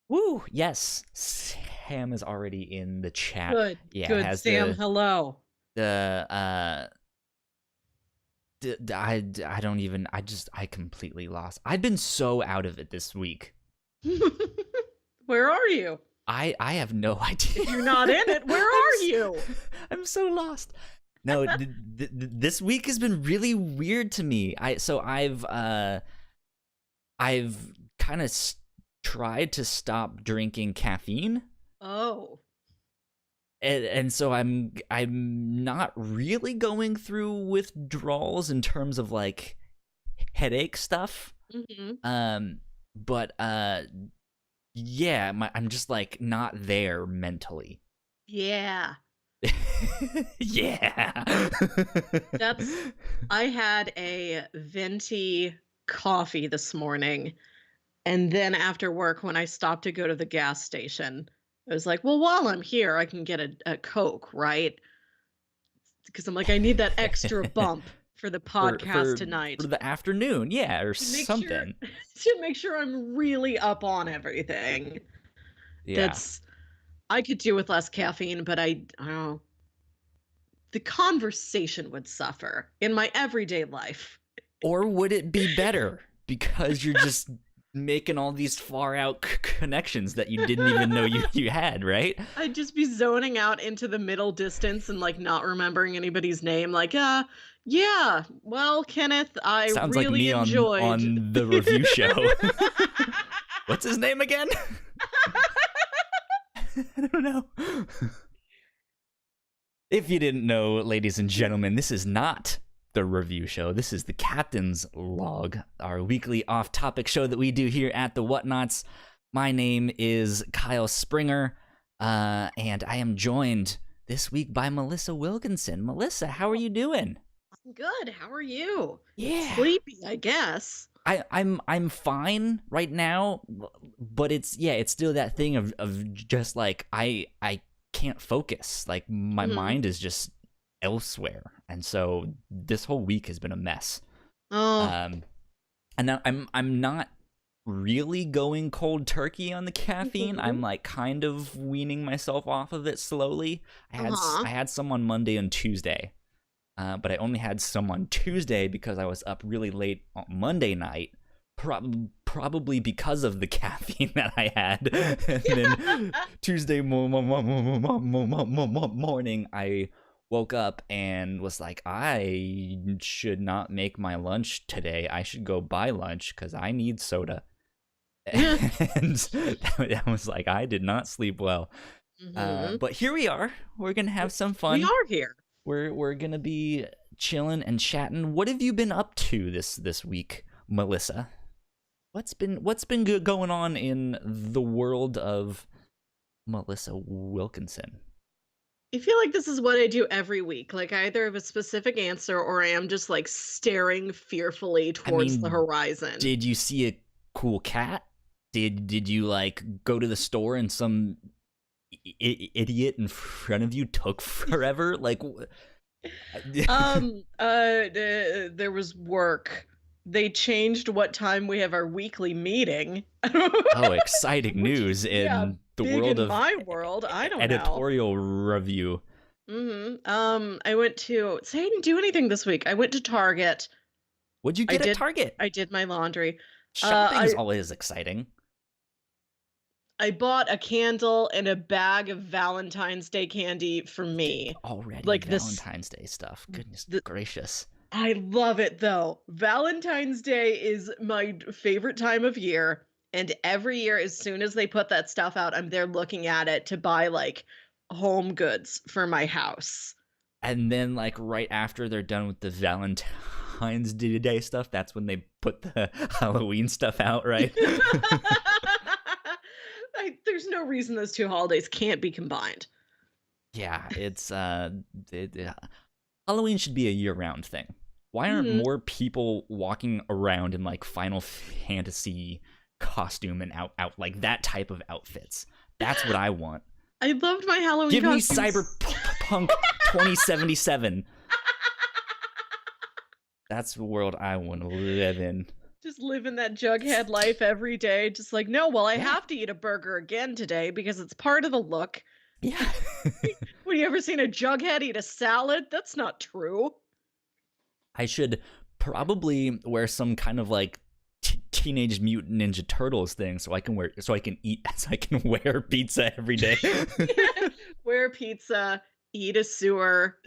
Woo! Yes, Sam is already in the chat. Good, Yeah, it good, has Sam. Hello. the I don't even I completely lost. I've been so out of it this week. Where are you? I have no idea. If you're not in it, where are you? I'm so lost. No, this week has been really weird to me. I've kind of tried to stop drinking caffeine. Oh. And so I'm not really going through withdrawals in terms of like headache stuff. Mm-hmm. But yeah, I'm just like not there mentally. Yeah. Yeah. I had a venti coffee this morning, and then after work, when I stopped to go to the gas station, I was like, well, while I'm here, I can get a Coke, right? Because I'm like, I need that extra bump for the podcast tonight. For the afternoon, yeah, or To make sure something. to make sure I'm really up on everything. Yeah. That's I could do with less caffeine, but I don't know. The conversation would suffer in my everyday life. Or would it be better because you're just making all these far out connections that you didn't even know you had, right? I'd just be zoning out into the middle distance and like not remembering anybody's name. Like, yeah, well, Kenneth, I Sounds like really me enjoyed on the review show. What's his name again? I don't know. If you didn't know, ladies and gentlemen, this is not the review show. This is the Captain's Log, our weekly off-topic show that we do here at the Whatnauts. My name is Kyle Springer, and I am joined this week by Melissa Wilkinson. Melissa, how are you doing? I'm good. How are you? Yeah. Sleepy, I guess. I'm fine right now, but it's still that thing of just like I can't focus. Like my mind is just elsewhere, and so this whole week has been a mess. And now I'm not really going cold turkey on the caffeine. I'm like kind of weaning myself off of it slowly. I had some on Monday and Tuesday. But I only had some on Tuesday because I was up really late on Monday night, probably because of the caffeine that I had. And then Tuesday morning, I woke up and was like, I should not make my lunch today. I should go buy lunch because I need soda. And that was like, I did not sleep well. But here we are. We're going to have some fun. We are here. We're gonna be chilling and chatting. What have you been up to this week, Melissa? What's been good going on in the world of Melissa Wilkinson? I feel like this is what I do every week. Like I either have a specific answer or I am just like staring fearfully towards the horizon. Did you see a cool cat? Did you like go to the store and some idiot in front of you took forever? Like there was work. They changed what time we have our weekly meeting. Oh, exciting news in the world of my world. I don't editorial review. I went to I didn't do anything this week. I went to Target. What'd you get at Target? I did my laundry. Shopping's always exciting. I bought a candle and a bag of Valentine's Day candy for me. Already like Valentine's Day stuff. Goodness gracious. I love it though. Valentine's Day is my favorite time of year. And every year, as soon as they put that stuff out, I'm there looking at it to buy like home goods for my house. And then like right after they're done with the Valentine's Day stuff, that's when they put the Halloween stuff out, right? There's no reason those two holidays can't be combined. Yeah, it's Halloween should be a year-round thing. Why aren't more people walking around in like Final Fantasy costume and out like that type of outfits? That's what I want. I loved my Halloween Give costumes. me Cyberpunk 2077. That's the world I want to live in. Just living that Jughead life every day. Just like, no, well, I Yeah. have to eat a burger again today because it's part of the look. Yeah. When you ever seen a Jughead eat a salad? That's not true. I should probably wear some kind of like Teenage Mutant Ninja Turtles thing so I can wear pizza every day. Wear pizza, eat a sewer,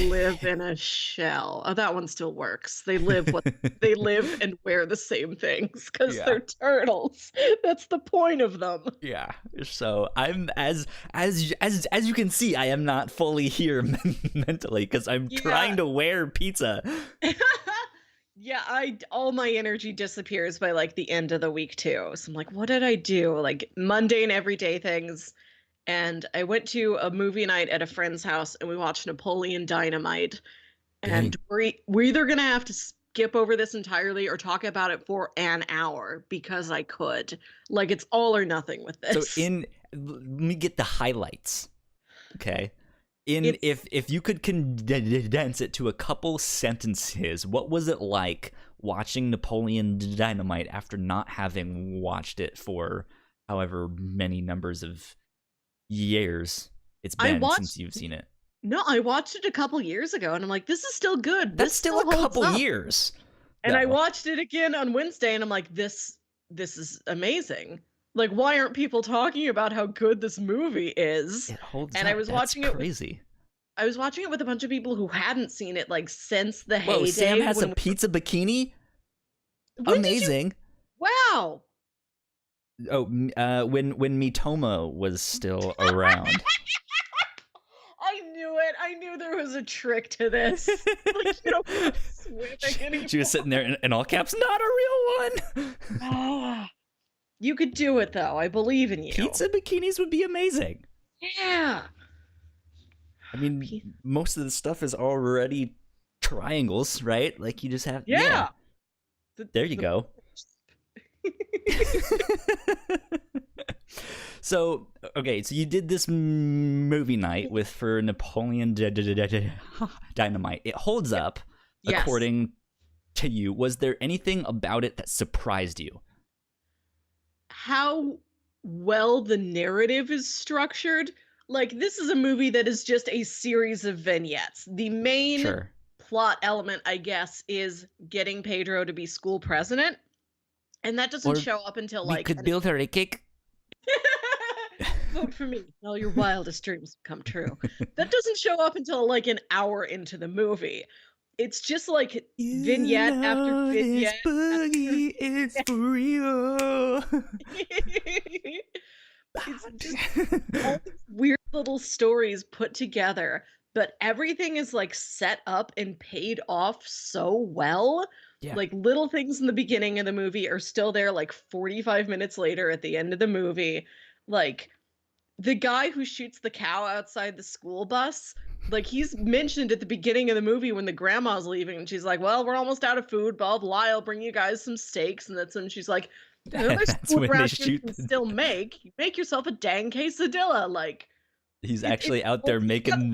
live in a shell. Oh, that one still works. They live and wear the same things because Yeah. they're turtles. That's the point of them. Yeah. So I'm as you can see, I am not fully here mentally because I'm trying to wear pizza. Yeah, all my energy disappears by like the end of the week too. So I'm like, what did I do? Like mundane everyday things. And I went to a movie night at a friend's house and we watched Napoleon Dynamite. And we're either going to have to skip over this entirely or talk about it for an hour because I could. Like it's all or nothing with this. So let me get the highlights. Okay. If you could condense it to a couple sentences, what was it like watching Napoleon Dynamite after not having watched it for however many numbers of years it's been since you've seen it? No, I watched it a couple years ago and I'm like, this is still good. That's still a couple years. And I watched it again on Wednesday and I'm like, this is amazing. Like, why aren't people talking about how good this movie is? It holds and up. I was That's watching crazy. I was watching it with a bunch of people who hadn't seen it like since the heyday. Whoa, Sam has a pizza bikini? Amazing. Wow. Oh, when Mitoma was still around. I knew it. I knew there was a trick to this. Like, you don't swimming anymore. She was sitting there in all caps, not a real one. Oh, you could do it though. I believe in you. Pizza bikinis would be amazing. Yeah. I mean, most of the stuff is already triangles, right? Like you just have yeah. There you go. So, okay, so you did this movie night for Napoleon Dynamite. It holds up, according to you. Was there anything about it that surprised you? How well the narrative is structured. Like, this is a movie that is just a series of vignettes. The main plot element, I guess, is getting Pedro to be school president. And that doesn't show up until, like... We could build her a cake. Vote for me. All your wildest dreams come true. That doesn't show up until, like, an hour into the movie. It's just, like, vignette after vignette. This boogie is for real. It's just all these weird little stories put together, but everything is like set up and paid off so well. Yeah. Like little things in the beginning of the movie are still there like 45 minutes later at the end of the movie. Like the guy who shoots the cow outside the school bus, like he's mentioned at the beginning of the movie when the grandma's leaving and she's like, well, we're almost out of food, blah, blah, I'll bring you guys some steaks. And that's when she's like, that's when they shoot. You can still make yourself a dang quesadilla. Like he's actually out there making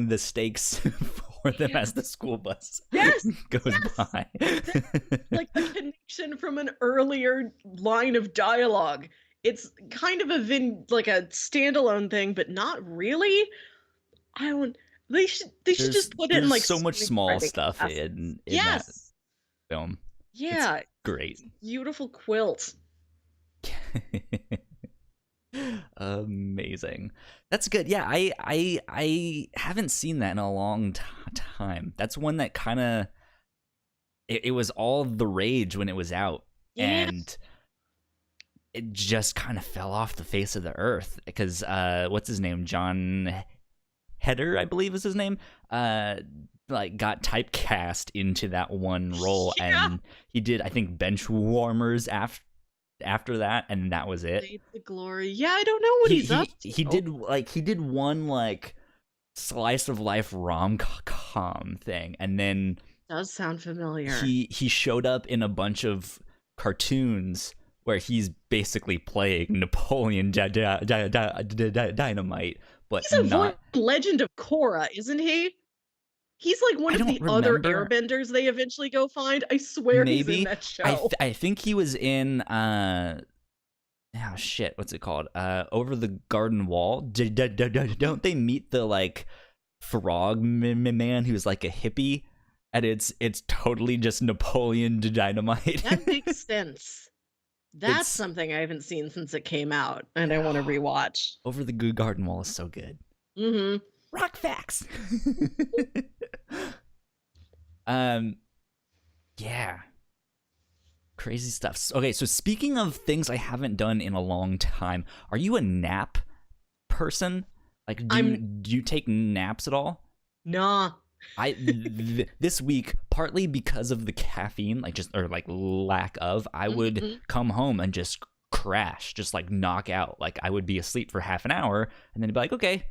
the steaks for them as the school bus goes by. Like the connection from an earlier line of dialogue. It's kind of like a standalone thing, but not really. They should just put it in like so much small stuff in that film. Yeah, it's great. Beautiful quilt. Amazing. That's good. Yeah, I haven't seen that in a long time. That's one that kind of it was all the rage when it was out, and it just kind of fell off the face of the earth because what's his name? John Heder, I believe is his name. Like got typecast into that one role, and he did I think bench warmers after that, and that was it. The glory. Yeah, I don't know what he's up to. He did one like slice of life rom-com thing, and then does sound familiar. He showed up in a bunch of cartoons where he's basically playing Napoleon Dynamite, but he's a Legend of Korra, isn't he? He's like one I of don't the other remember. airbenders they eventually go find. I swear he's in Maybe that show. I think he was in oh shit, what's it called? Over the Garden Wall. Don't they meet the like frog man who's like a hippie, and it's totally just Napoleon Dynamite. That makes sense. That's It's something I haven't seen since it came out, and I want to rewatch. Over the Garden Wall is so good. Mm-hmm. Rock facts. um, yeah, crazy stuff. Okay, so speaking of things I haven't done in a long time, are you a nap person? Like, do you take naps at all? Nah. This week, partly because of the caffeine, like just or like lack of, I would come home and just crash, just like knock out. Like I would be asleep for half an hour, and then be like, okay,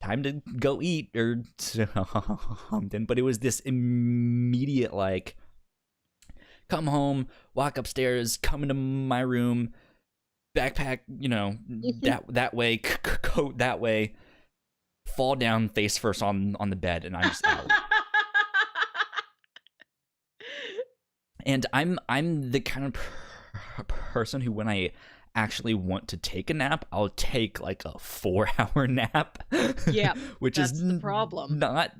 time to go eat or something. But it was this immediate like, come home, walk upstairs, come into my room, backpack, that way, coat that way, fall down face first on the bed, and I'm just out. And I'm the kind of person who, when I actually want to take a nap, I'll take like a 4-hour nap. Yeah, which that's is the problem. Not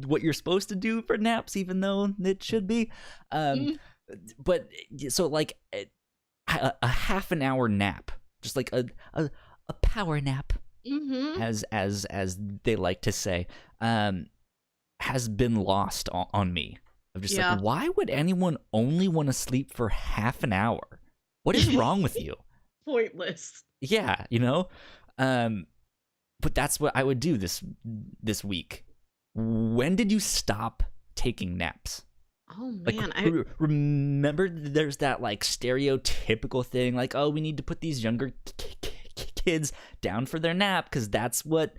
what you're supposed to do for naps, even though it should be. But so like a half an hour nap, just like a power nap, as they like to say, has been lost on me. I'm just like, why would anyone only want to sleep for half an hour? What is wrong with you? Pointless. Yeah, but that's what I would do this week. When did you stop taking naps? Oh man, like, remember there's that like stereotypical thing, like, oh, we need to put these younger kids down for their nap because that's what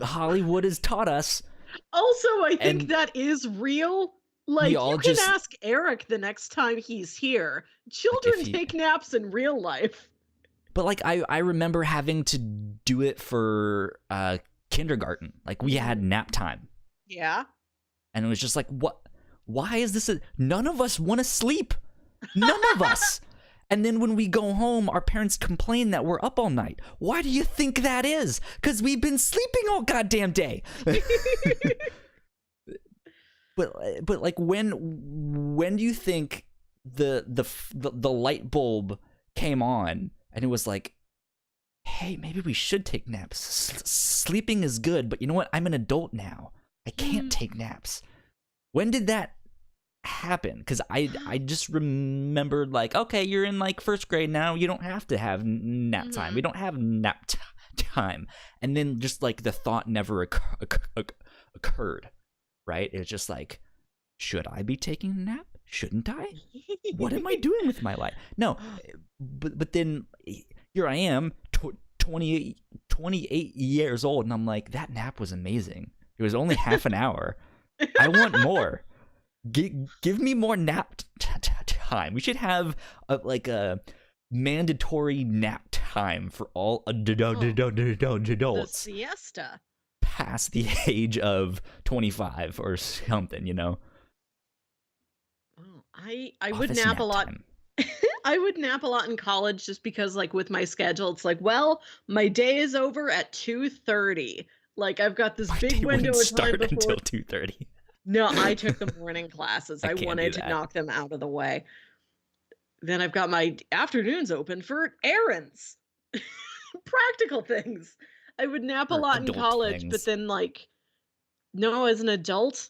Hollywood has taught us. Also, I think that is real. Like, you can ask Eric the next time he's here. Children take naps in real life. But like I remember having to do it for kindergarten. Like we had nap time. Yeah. And it was just like, what? Why is this? None of us want to sleep. None of us. And then when we go home, our parents complain that we're up all night. Why do you think that is? Because we've been sleeping all goddamn day. But like when do you think the light bulb came on and it was like, hey, maybe we should take naps. Sleeping is good, but you know what? I'm an adult now. I can't take naps. When did that happen? Because I just remembered like, okay, you're in like first grade now. You don't have to have nap time. We don't have nap time. And then just like the thought never occurred. Right? It's just like, should I be taking a nap? Shouldn't I? What am I doing with my life? No, but then here I am, 28 years old, and I'm like, that nap was amazing. It was only half an hour. I want more. Give me more nap time. We should have a mandatory nap time for all adults. The siesta. Past the age of 25 or something, Oh, I would nap a lot. I would nap a lot in college just because, like, with my schedule, it's like, well, my day is over at 2:30. Like, I've got this big window of time before. Until 2:30. No, I took the morning classes. I wanted to knock them out of the way. Then I've got my afternoons open for errands, practical things. I would nap a lot in college, but then, like, no, as an adult,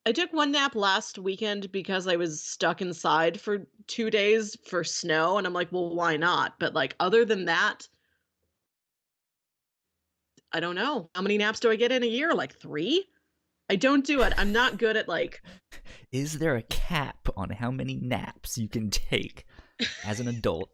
I took one nap last weekend because I was stuck inside for 2 days for snow, and I'm like, well, why not? But, like, other than that, I don't know. How many naps do I get in a year? Like 3? I don't do it. I'm not good at, like... Is there a cap on how many naps you can take as an adult?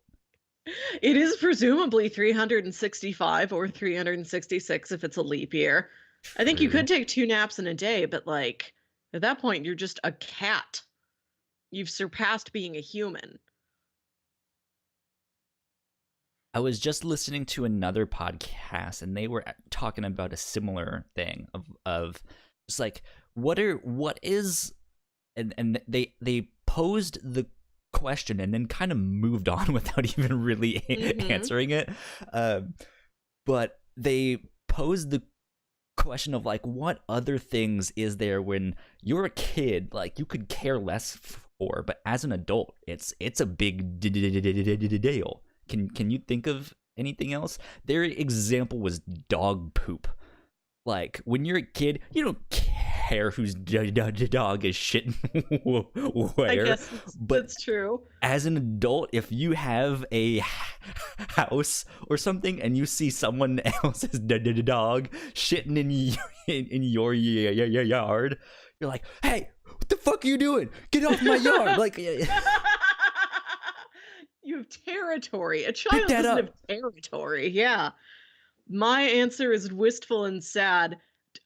It is presumably 365 or 366 if it's a leap year. True. I think you could take 2 naps in a day, but like at that point you're just a cat. You've surpassed being a human. I was just listening to another podcast, and they were talking about a similar thing of just like what is, and they posed the question and then kind of moved on without even really answering it. But they posed the question of like, what other things is there when you're a kid, like you could care less for, but as an adult, it's a big deal. Can you think of anything else? Their example was dog poop. Like, when you're a kid, you don't care whose dog is shitting where. I guess that's true. As an adult, if you have a house or something and you see someone else's dog shitting in your yard, you're like, hey, what the fuck are you doing? Get off my yard. Like, you have territory. A child doesn't have territory. Yeah. My answer is wistful and sad.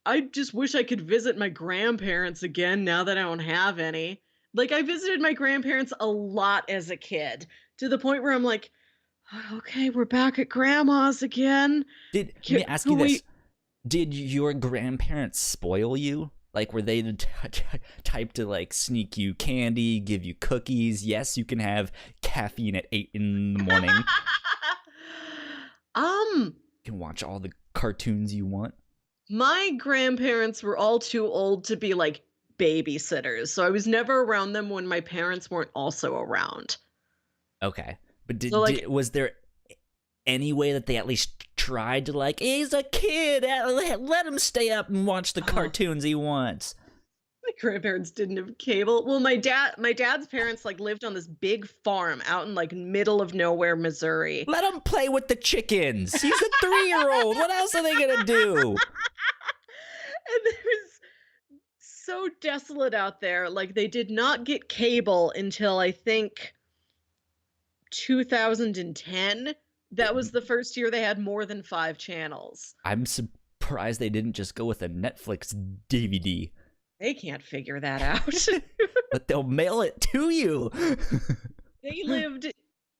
I just wish I could visit my grandparents again now that I don't have any. Like, I visited my grandparents a lot as a kid, to the point where I'm like, okay, we're back at grandma's again. Let me ask you this. Did your grandparents spoil you? Like, were they the type to, like, sneak you candy, give you cookies? Yes, you can have caffeine at 8 in the morning. You can watch all the cartoons you want. My grandparents were all too old to be, like, babysitters, so I was never around them when my parents weren't also around. Okay. But was there any way that they at least tried to, like, he's a kid, let him stay up and watch the cartoons he wants? My grandparents didn't have cable. Well, my dad's parents, like, lived on this big farm out in, like, middle of nowhere, Missouri. Let him play with the chickens. He's a 3-year-old. What else are they gonna do? And it was so desolate out there. Like, they did not get cable until, I think, 2010. That was the first year they had more than 5 channels. I'm surprised they didn't just go with a Netflix DVD. They can't figure that out. But they'll mail it to you. They lived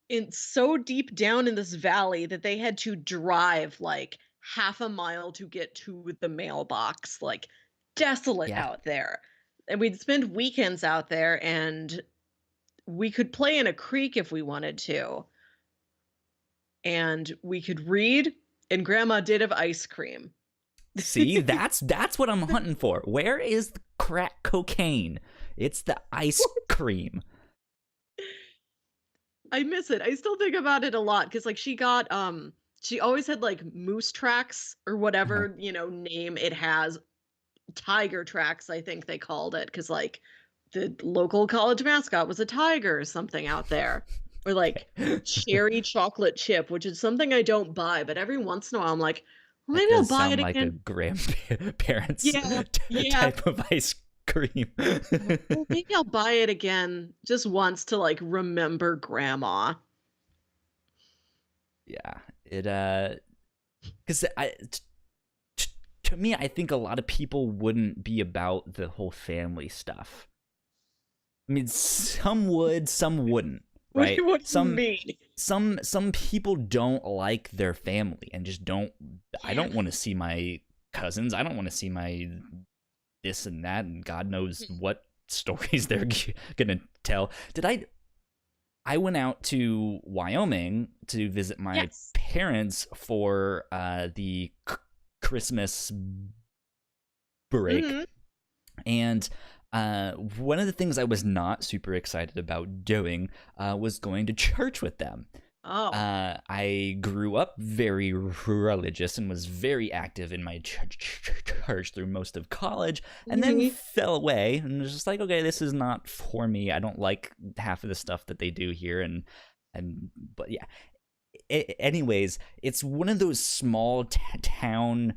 in so deep down in this valley that they had to drive like half a mile to get to the mailbox. Like, desolate out there. And we'd spend weekends out there, and we could play in a creek if we wanted to. And we could read, and Grandma did have ice cream. See, that's what I'm hunting for. Where is the crack cocaine? It's the ice cream. I miss it. I still think about it a lot because, like, she always had like moose tracks or whatever name it has. Tiger tracks, I think they called it, because like the local college mascot was a tiger or something out there. Or like cherry chocolate chip, which is something I don't buy, but every once in a while I'm like, well, maybe I'll buy it again. Like a grandparents type of ice cream. Well, maybe I'll buy it again just once to like remember Grandma. Yeah, because to me, I think a lot of people wouldn't be about the whole family stuff. I mean, some would, some wouldn't. Right? What do you mean? Some people don't like their family and just don't. I don't want to see my cousins. I don't want to see my this and that, and God knows what stories they're gonna tell. I went out to Wyoming to visit my parents for the Christmas break, and one of the things I was not super excited about doing was going to church with them. I grew up very religious and was very active in my church through most of college, and then fell away and was just like, okay, this is not for me. I don't like half of the stuff that they do here, but yeah. Anyways, it's one of those small town.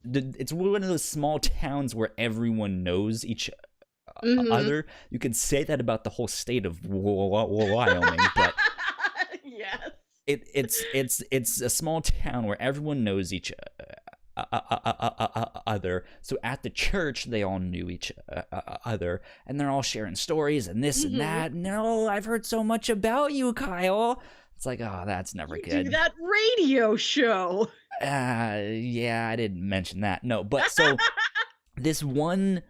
It's one of those small towns where everyone knows each other. You could say that about the whole state of Wyoming, but yes, it's a small town where everyone knows each other. So at the church, they all knew each other, and they're all sharing stories and this and that. No, I've heard so much about you, Kyle. It's like, oh, that's never You do good. that radio show. Yeah, I didn't mention that. No, but so this one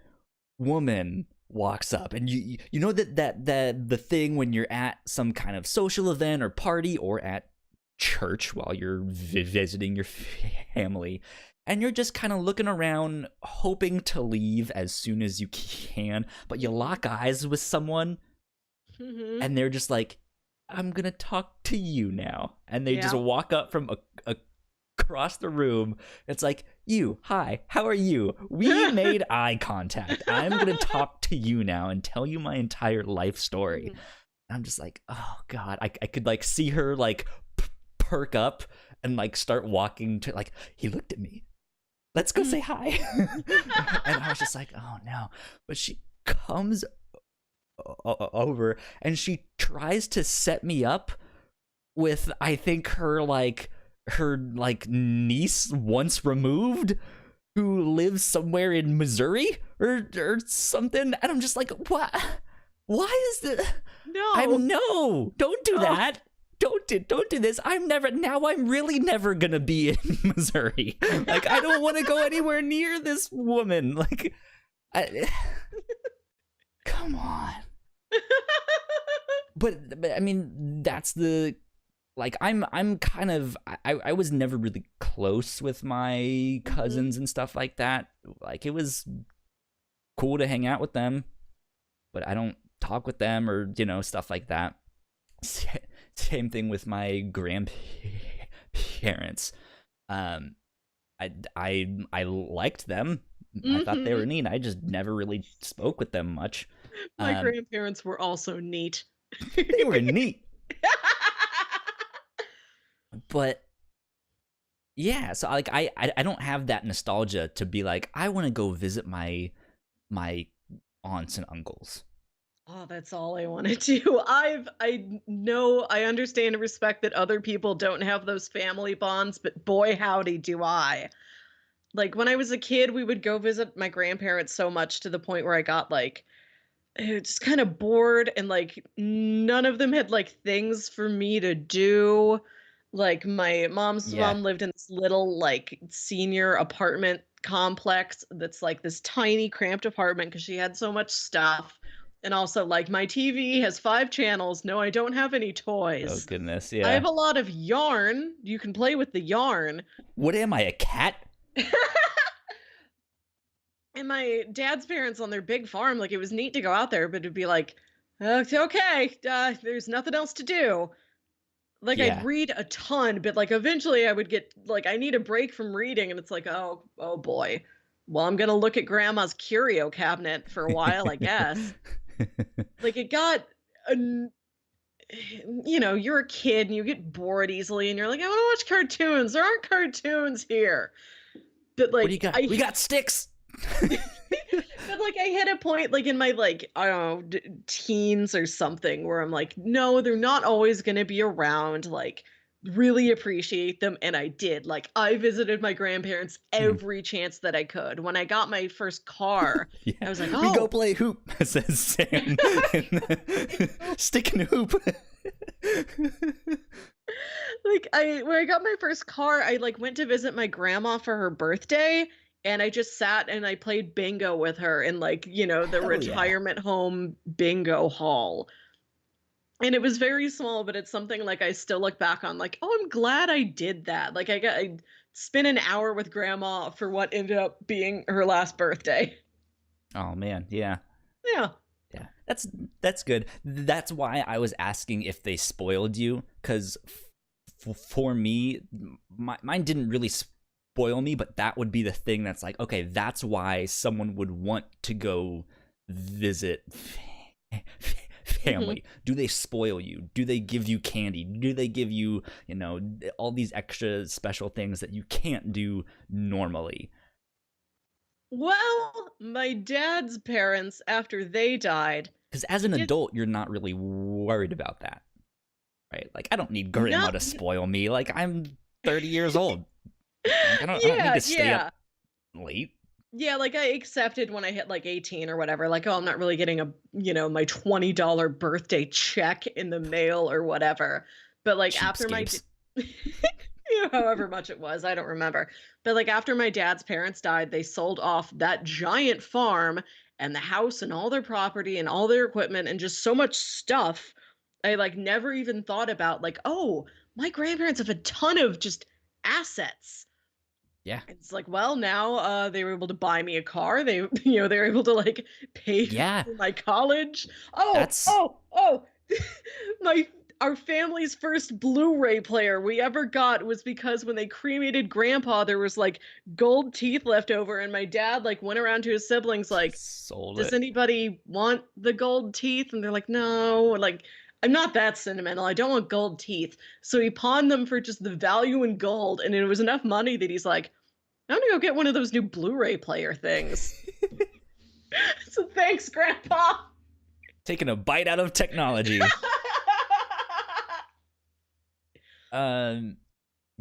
woman walks up, and you know that the thing when you're at some kind of social event or party or at church while you're visiting your family, and you're just kind of looking around hoping to leave as soon as you can, but you lock eyes with someone Mm-hmm. and they're just like, I'm gonna talk to you now, and they just Yeah. walk up from across the room. It's like, you, hi, how are you? We made eye contact. I'm gonna talk to you now and tell you my entire life story. Mhm. I'm just like, oh god, I could like see her like perk up and like start walking to, like, he looked at me, let's go say hi. And I was just like, oh no. But she comes over and she tries to set me up with, I think, her niece once removed who lives somewhere in Missouri or something. And I'm just like, what? Why is the no, don't do that. Don't do this. I'm really never gonna be in Missouri. Like, I don't want to go anywhere near this woman. Like, come on. But I mean, that's the, like, I'm kind of, I was never really close with my cousins and stuff like that. Like, it was cool to hang out with them, but I don't talk with them or, stuff like that. Same thing with my grandparents. I liked them. I thought they were neat. I just never really spoke with them much. My grandparents were also neat. They were neat. But yeah, so like I don't have that nostalgia to be like, I want to go visit my aunts and uncles. Oh, that's all I want to do. I know, I understand and respect that other people don't have those family bonds, but boy howdy do I. Like, when I was a kid, we would go visit my grandparents so much to the point where I got like just kind of bored, and like none of them had like things for me to do. Like, my mom's Yeah. mom lived in this little like senior apartment complex that's like this tiny cramped apartment because she had so much stuff. And also, like, my TV has 5 channels. No, I don't have any Oh toys. goodness, I yeah. have a lot of yarn. You can play with the yarn. What am I, a cat? And my dad's parents on their big farm, like, it was neat to go out there, but it'd be like, okay, there's nothing else to do. Like, I'd Yeah. read a ton, but like eventually I would get like, I need a break from reading, and it's like, oh boy. Well, I'm gonna look at grandma's curio cabinet for a while, I guess. Like, it got an you're a kid and you get bored easily, and you're like, I want to watch cartoons. There aren't cartoons here. But What do you like, got? We got sticks. but like, I hit a point like in my, like, I don't know, teens or something, where I'm like, no, they're not always going to be around. Like, really appreciate them. And I did. Like, I visited my grandparents every chance that I could. When I got my first car, Yeah. I was like, We go oh, play hoop, says Sam. Stick and hoop. like, when I got my first car, I like went to visit my grandma for her birthday, and I just sat and I played bingo with her in, like, the Hell yeah. retirement home bingo hall. And it was very small, but it's something like I still look back on like, oh, I'm glad I did that. Like, I spent an hour with grandma for what ended up being her last birthday. Oh man, yeah. Yeah. Yeah, that's good. That's why I was asking if they spoiled you, because for me, mine didn't really spoil me, but that would be the thing that's like, okay, that's why someone would want to go visit family. Do they spoil you? Do they give you candy? Do they give you, all these extra special things that you can't do normally? Well, my dad's parents, after they died, Because as he an did adult, you're not really worried about that, right? Like, I don't need grandma not. to spoil me. Like, I'm 30 years old. Like, I don't need Yeah, to stay yeah. up late. Yeah, like, I accepted when I hit like 18 or whatever, like, oh, I'm not really getting my $20 birthday check in the mail or whatever. But like after my Cheapskates. however much it was, I don't remember. But like after my dad's parents died, they sold off that giant farm and the house and all their property and all their equipment and just so much stuff. I like never even thought about like, oh, my grandparents have a ton of just assets. Yeah. It's like, well, now they were able to buy me a car. They, you know, they were able to like pay Yeah. for my college. Oh, That's oh, oh! my our family's first Blu-ray player we ever got was because when they cremated Grandpa, there was like gold teeth left over, and my dad like went around to his siblings like, sold "Does it. anybody want the gold teeth?" And they're like, "No." Like, I'm not that sentimental. I don't want gold teeth. So he pawned them for just the value in gold, and it was enough money that he's like, I'm gonna go get one of those new Blu-ray player things. So thanks, Grandpa. Taking a bite out of technology.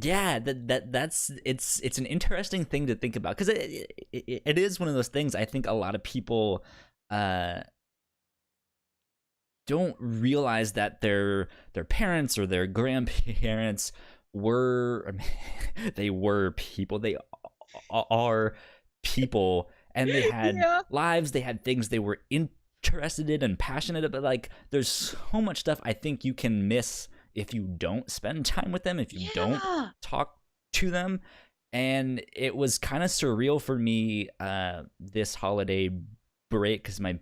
Yeah, that's it's an interesting thing to think about, because it is one of those things I think a lot of people don't realize that their parents or their grandparents were they were people, they are people, and they had Yeah. lives, they had things they were interested in and passionate about. Like, there's so much stuff I think you can miss if you don't spend time with them, if you don't Yeah. talk to them. And it was kind of surreal for me this holiday break, because my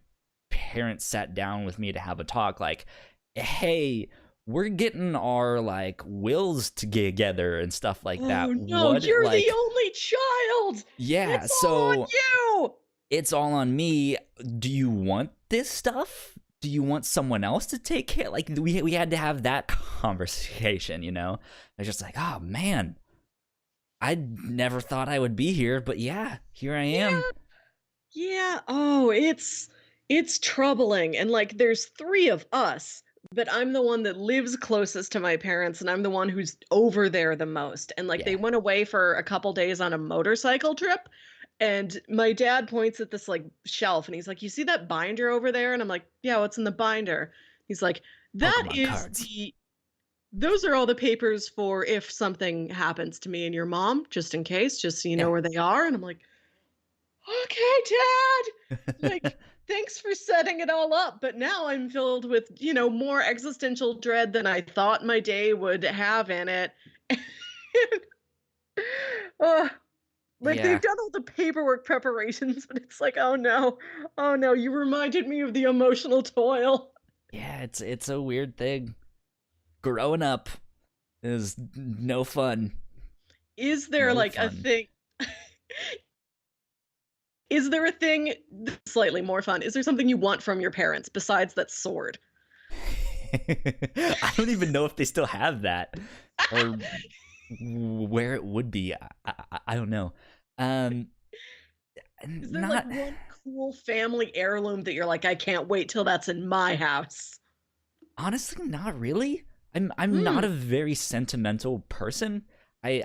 parents sat down with me to have a talk, like, hey, we're getting our like wills together and stuff like that. Oh no, What, you're like, the only child. yeah, It's all on so you. it's all on me. Do you want this stuff? Do you want someone else to take care? Like, we had to have that conversation, you know? I was just like, oh man, I never thought I would be here, but yeah, here I am. Yeah. Oh, it's troubling. And like there's three of us, but I'm the one that lives closest to my parents and I'm the one who's over there the most. And like they Yeah. went away for a couple days on a motorcycle trip. And my dad points at this like shelf and he's like, "You see that binder over there?" And I'm like, "Yeah, what's in the binder?" He's like, "That Pokemon is cards. the those are all the papers for if something happens to me and your mom, just in case, just so you know Yeah. where they are." And I'm like, "Okay, Dad." Like, thanks for setting it all up, but now I'm filled with, you know, more existential dread than I thought my day would have in it. uh, like they've Yeah. done all the paperwork preparations, but it's like, oh no, you reminded me of the emotional toil. Yeah, it's a weird thing. Growing up is no fun. Is there No like a fun. thing? Is there a thing that's slightly more fun? Is there something you want from your parents besides that sword? I don't even know if they still have that, or where it would be. I don't know. Um, Is there like not one cool family heirloom that you're like, I can't wait till that's in my house? honestly, not really. I'm not Hmm. a very sentimental person. I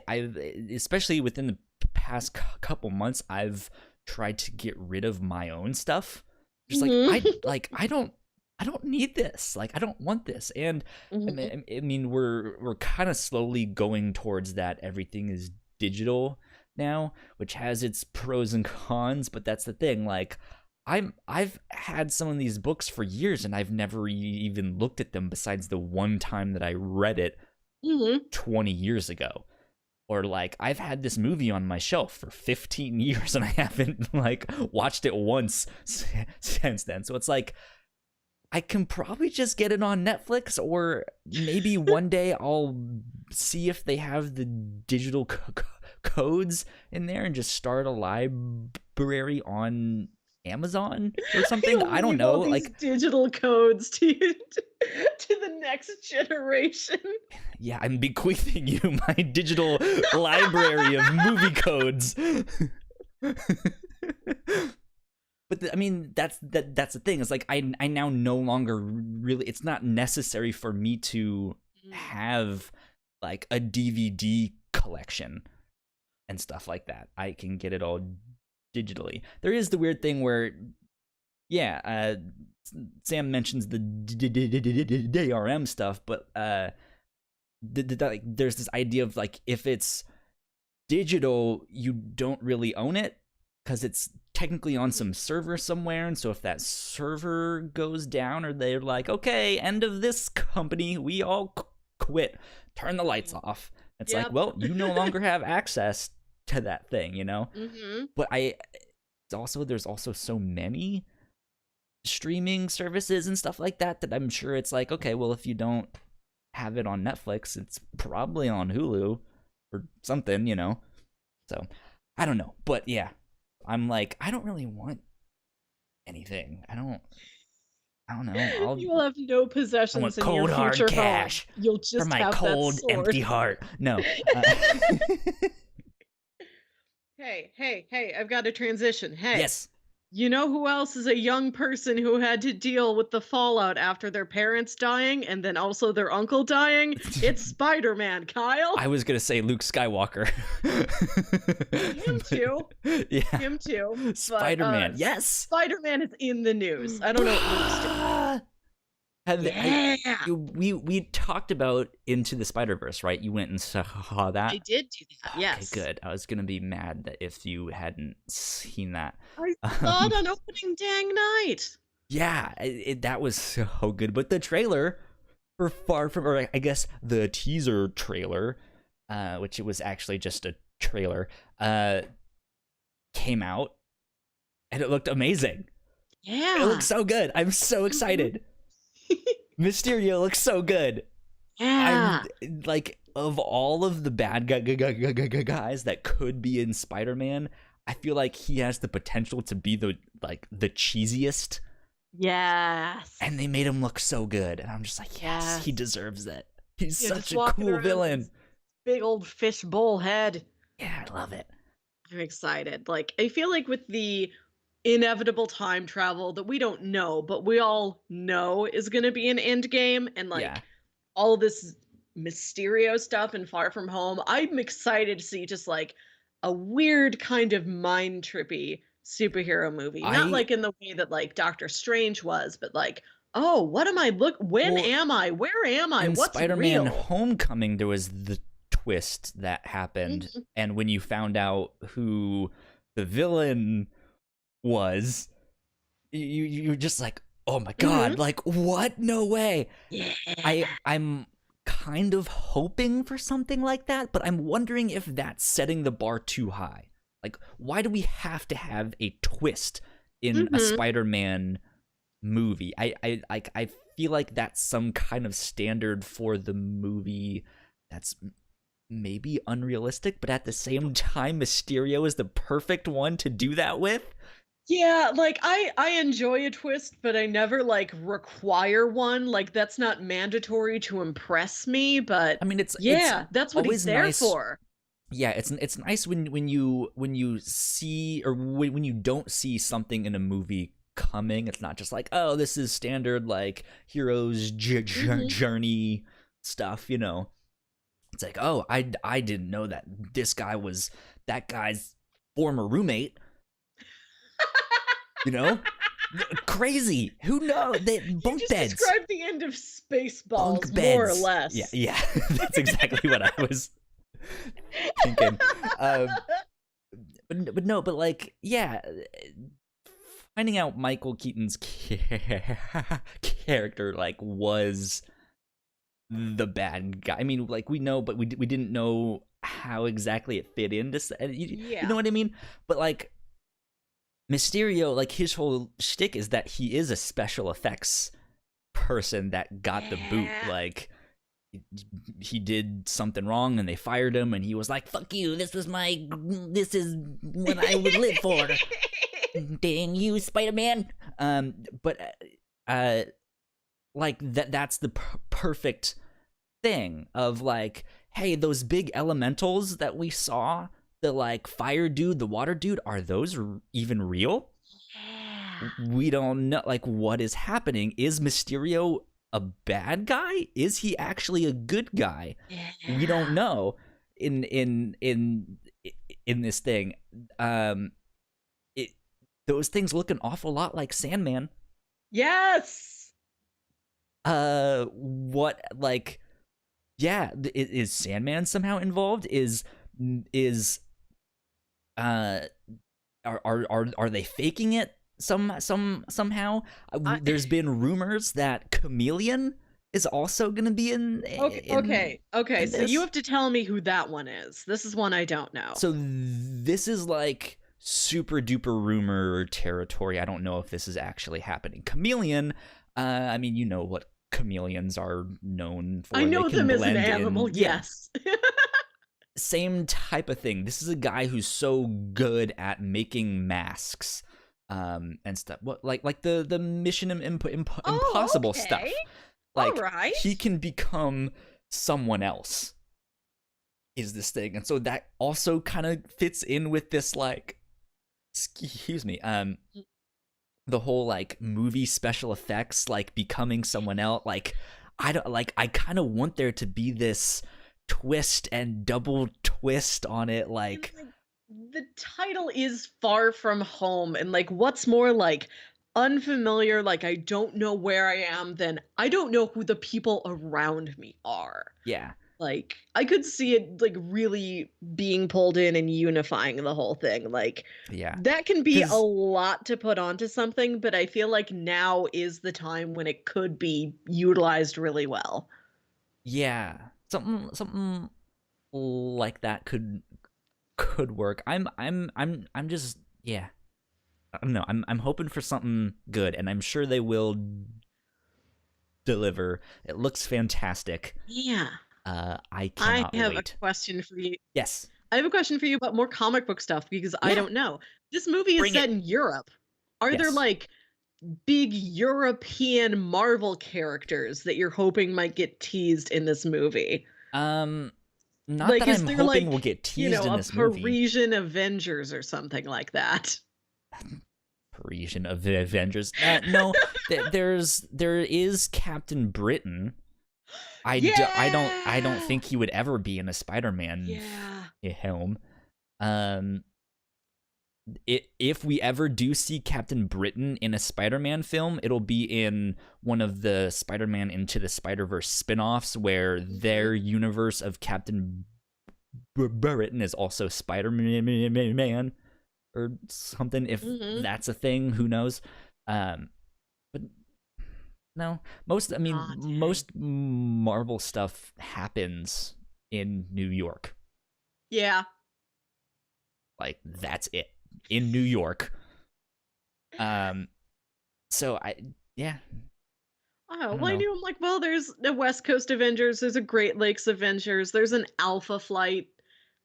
especially within the past couple months, I've tried to get rid of my own stuff. Just like, Hmm. I don't need this. Like, I don't want this. And Hmm. I mean, we're kind of slowly going towards that. Everything is digital now, which has its pros and cons, but that's the thing. Like, I've had some of these books for years and I've never even looked at them, besides the one time that I read it Hmm. 20 years ago. Or like, I've had this movie on my shelf for 15 years and I haven't like watched it once since then. So it's like, I can probably just get it on Netflix, or maybe one day I'll see if they have the digital codes in there and just start a library on Amazon or something. You'll I don't leave know. all these Like, digital codes to to the next generation. yeah, I'm bequeathing you my digital library of movie codes. But I mean, that's the thing. It's like, I now no longer really. It's not necessary for me to Mm. have like a DVD collection and stuff like that. I can get it all digitally. There is the weird thing where, yeah, Sam mentions the DRM stuff, but like, there's this idea of like, if it's digital, you don't really own it because it's technically on some server somewhere, and so if that server goes down, or they're like, okay, end of this company, we all quit, turn the lights off, it's like, well, you no longer have access to that thing, you know. But there's also so many streaming services and stuff like that I'm sure it's like, okay, well, if you don't have it on Netflix, it's probably on Hulu or something, you know. So I don't know, but yeah, I'm like, I don't really want anything. I don't know. You'll have no I possessions want in cold your hard future cash home. You'll for just my have cold, that sword. empty heart. No. Hey, I've got a transition. Hey. Yes. You know who else is a young person who had to deal with the fallout after their parents dying and then also their uncle dying? It's Spider-Man, Kyle. I was gonna say Luke Skywalker. Him too. Yeah. Him too. Spider-Man. Yes. Spider-Man is in the news. I don't know what Luke's doing. We talked about Into the Spider-Verse, right? You went and saw that. I did do that. Yes. Okay, good. I was gonna be mad that if you hadn't seen that. I saw it on opening dang night. Yeah, that was so good. But the trailer for Far From, or I guess the teaser trailer, which it was actually just a trailer, came out, and it looked amazing. Yeah, it looked so good. I'm so excited. Mysterio looks so good. Yeah. I'm like, of all of the bad guys that could be in Spider-Man, I feel like he has the potential to be the cheesiest. Yes. And they made him look so good, and I'm just like, yes. He deserves it. He's such a cool villain. Big old fishbowl head. Yeah, I love it. I'm excited. Like, I feel like with the inevitable time travel that we don't know, but we all know is going to be an end game, and like all this Mysterio stuff and Far From Home, I'm excited to see just like a weird kind of mind trippy superhero movie. Not like in the way that like Doctor Strange was, but like, oh, what am I am I? Where am I? What's Spider-Man real? Homecoming, there was the twist that happened, and when you found out who the villain was, you're just like, oh my god, like, what? No way. I'm kind of hoping for something like that, but I'm wondering if that's setting the bar too high. Like, why do we have to have a twist in a Spider-Man movie? I feel like that's some kind of standard for the movie that's maybe unrealistic, but at the same time, Mysterio is the perfect one to do that with. Yeah, like I enjoy a twist, but I never like require one. Like, that's not mandatory to impress me, but I mean, it's that's what he's there for. Yeah, it's nice when you see, or when you don't see something in a movie coming. It's not just like, oh, this is standard like hero's journey stuff, you know. It's like, oh, I didn't know that this guy was that guy's former roommate. You know, crazy. Who knows? They bunk you just beds. Describe the end of Spaceballs, more or less. Yeah, that's exactly what I was thinking. But no, but like, yeah, finding out Michael Keaton's character like was the bad guy. I mean, like, we know, but we didn't know how exactly it fit into. You know what I mean? But like, Mysterio, like, his whole shtick is that he is a special effects person that got the boot. Like, he did something wrong and they fired him, and he was like, fuck you, this is what I would live for. Dang you, Spider-Man. But like, that's the perfect thing of like, hey, those big elementals that we saw, the like fire dude, the water dude, are those even real? We don't know, like, what is happening. Is Mysterio a bad guy? Is he actually a good guy? We don't know in this thing. Those things look an awful lot like Sandman. Yes. What, like, Yeah, is Sandman somehow involved? Is uh are they faking it somehow? I, There's been rumors that Chameleon is also going to be okay, okay. in So you this. have to tell me who that one is. This is one I don't know. So this is like super duper rumor territory. I don't know if this is actually happening. Chameleon, I mean, you know what chameleons are known I for. They know can them as an blend animal, in. Yeah, yes. same type of thing. This is a guy who's so good at making masks, and stuff. What like the Mission Oh, Impossible okay. stuff. All Like right. he can become someone else. Is this thing, and so that also kind of fits in with this like, excuse me, the whole like movie special effects, like becoming someone else. Like I don't like. I kind of want there to be this twist and double twist on it, And like like the title is Far From Home, and like what's more like unfamiliar, like I don't know where I am, then I don't know who the people around me are. yeah, Like I could see it like really being pulled in and unifying the whole thing. Like yeah, that can be a because lot to put onto something, but I feel like now is the time when it could be utilized really well. yeah, something like that could work. I'm just, yeah. I don't know. I'm hoping for something good, and I'm sure they will deliver. It looks fantastic. Yeah. I I cannot have a wait. question for you. Yes. I have a question for you about more comic book stuff because I Yeah. don't know. This movie is Bring set it. in Europe. Are there Yes. like big European Marvel characters that you're hoping might get teased in this movie? Um, not Like, that is I'm there hoping will like, get teased in a this movie. Parisian Avengers or something like that? Parisian of the Avengers. No, there is Captain Britain. I don't Yeah. think he would ever be in a Spider-Man Yeah. film. Um, if we ever do see Captain Britain in a Spider-Man film, it'll be in one of the Spider-Man Into the Spider-Verse spin-offs where their universe of Captain Britain is also Spider-Man or something. If Mm-hmm. that's a thing, who knows? Um, but no, I mean, Oh, dang. most Marvel stuff happens in New York. Yeah. Like that's it in New York. Um, so yeah, Oh, I don't well, I know. knew. I'm like, well, there's the West Coast Avengers, there's a Great Lakes Avengers, there's an Alpha Flight.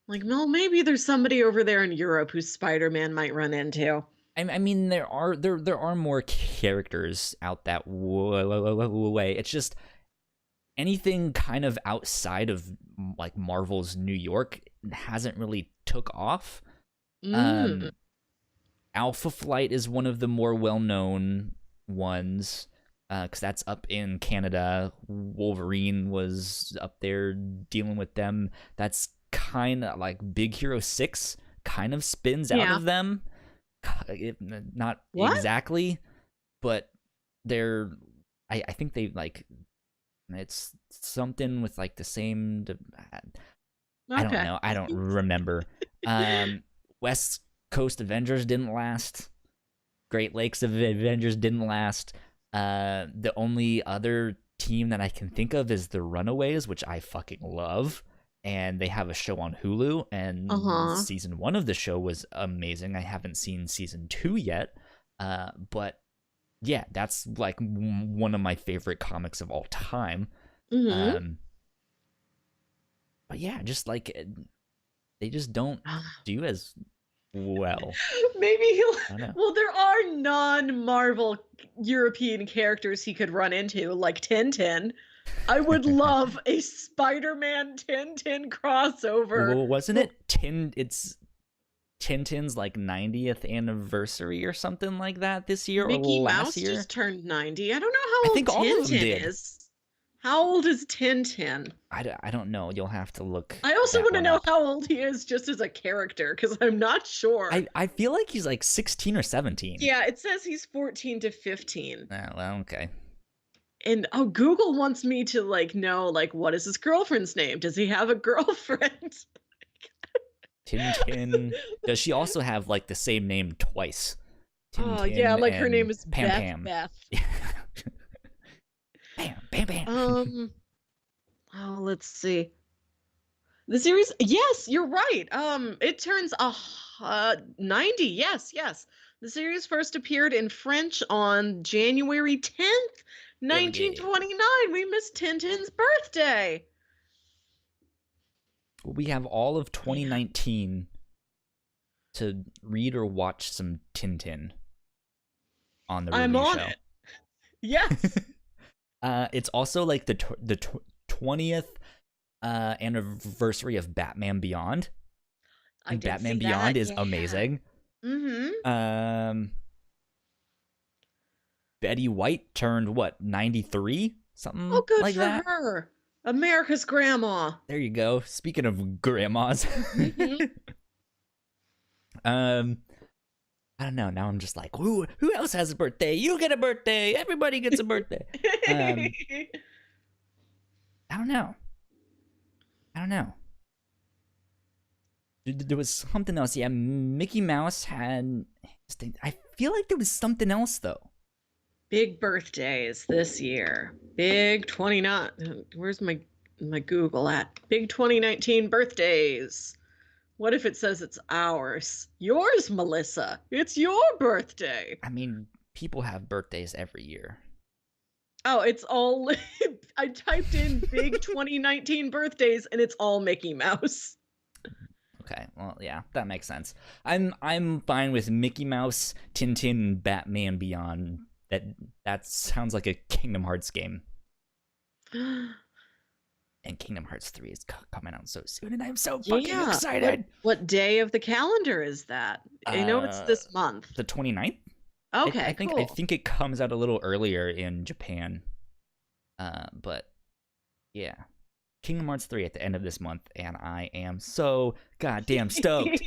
Like, well, maybe there's somebody over there in Europe who Spider-Man might run into. I mean, there are more characters out that way. It's just anything kind of outside of like Marvel's New York hasn't really took off. Mm. Um, Alpha Flight is one of the more well-known ones because that's up in Canada. Wolverine was up there dealing with them. That's kind of like Big Hero 6 kind of spins out Yeah. of them. Not What? exactly, but they're I think they like it's something with like the same I don't Okay. know. I don't remember. West Coast Avengers didn't last. Great Lakes Avengers didn't last. The only other team that I can think of is the Runaways, which I fucking love. And they have a show on Hulu, and Uh-huh. season 1 of the show was amazing. I haven't seen season 2 yet. But yeah, that's like one of my favorite comics of all time. Mm-hmm. Um, but yeah, just like they just don't do as well. Maybe he'll. I don't know. Well, there are non-Marvel European characters he could run into, like Tintin. I would love a Spider-Man Tintin crossover. Well, wasn't Well, it It's Tintin's like 90th anniversary or something like that this year or Mickey last Mouse year? just turned 90. I don't know I how old think all of them Tintin did. is. How old is Tintin? I don't know. You'll have to look I also that want to one know up. how old he is just as a character, because I'm not sure. I feel like he's like 16 or 17. Yeah, it says he's 14 to 15. Well, okay. And oh, Google wants me to like know like what is his girlfriend's name? Does he have a girlfriend? Tintin. Does she also have like the same name twice? Oh yeah, Tintin like her and name is Pam Beth Pam. Beth. Bam, bam, bam. Oh, let's see. The series, yes, you're right. It turns 90. Yes, yes. The series first appeared in French on January 10th, Yeah. 1929. We missed Tintin's birthday. We have all of Yeah. 2019 to read or watch some Tintin on the I'm review on show. it. Yes. It's also like the 20th anniversary of Batman Beyond, I and did Batman see Beyond that. is Yeah. amazing. Mm-hmm. Betty White turned what, 93, Oh, something good like for that. her. America's grandma. There you go. Speaking of grandmas, Mm-hmm. um, I don't know. Now I'm just like, who else has a birthday? You get a birthday. Everybody gets a birthday. Um, I don't know. I don't know. There was something else. Yeah, Mickey Mouse had. I feel like there was something else though. Big birthdays this year. Big 29. Where's my Google at? Big 2019 birthdays. What if it says it's ours? Yours, Melissa. It's your birthday. I mean, people have birthdays every year. Oh, it's all I typed in big 2019 birthdays and it's all Mickey Mouse. Okay, well, yeah, that makes sense. I'm fine with Mickey Mouse, Tintin, and Batman Beyond. That sounds like a Kingdom Hearts game. And Kingdom Hearts 3 is coming out so soon, and I'm so fucking Yeah. excited. What day of the calendar is that? I know it's this month. The 29th? Okay, I think cool. I think it comes out a little earlier in Japan. But yeah. Kingdom Hearts 3 at the end of this month, and I am so goddamn stoked.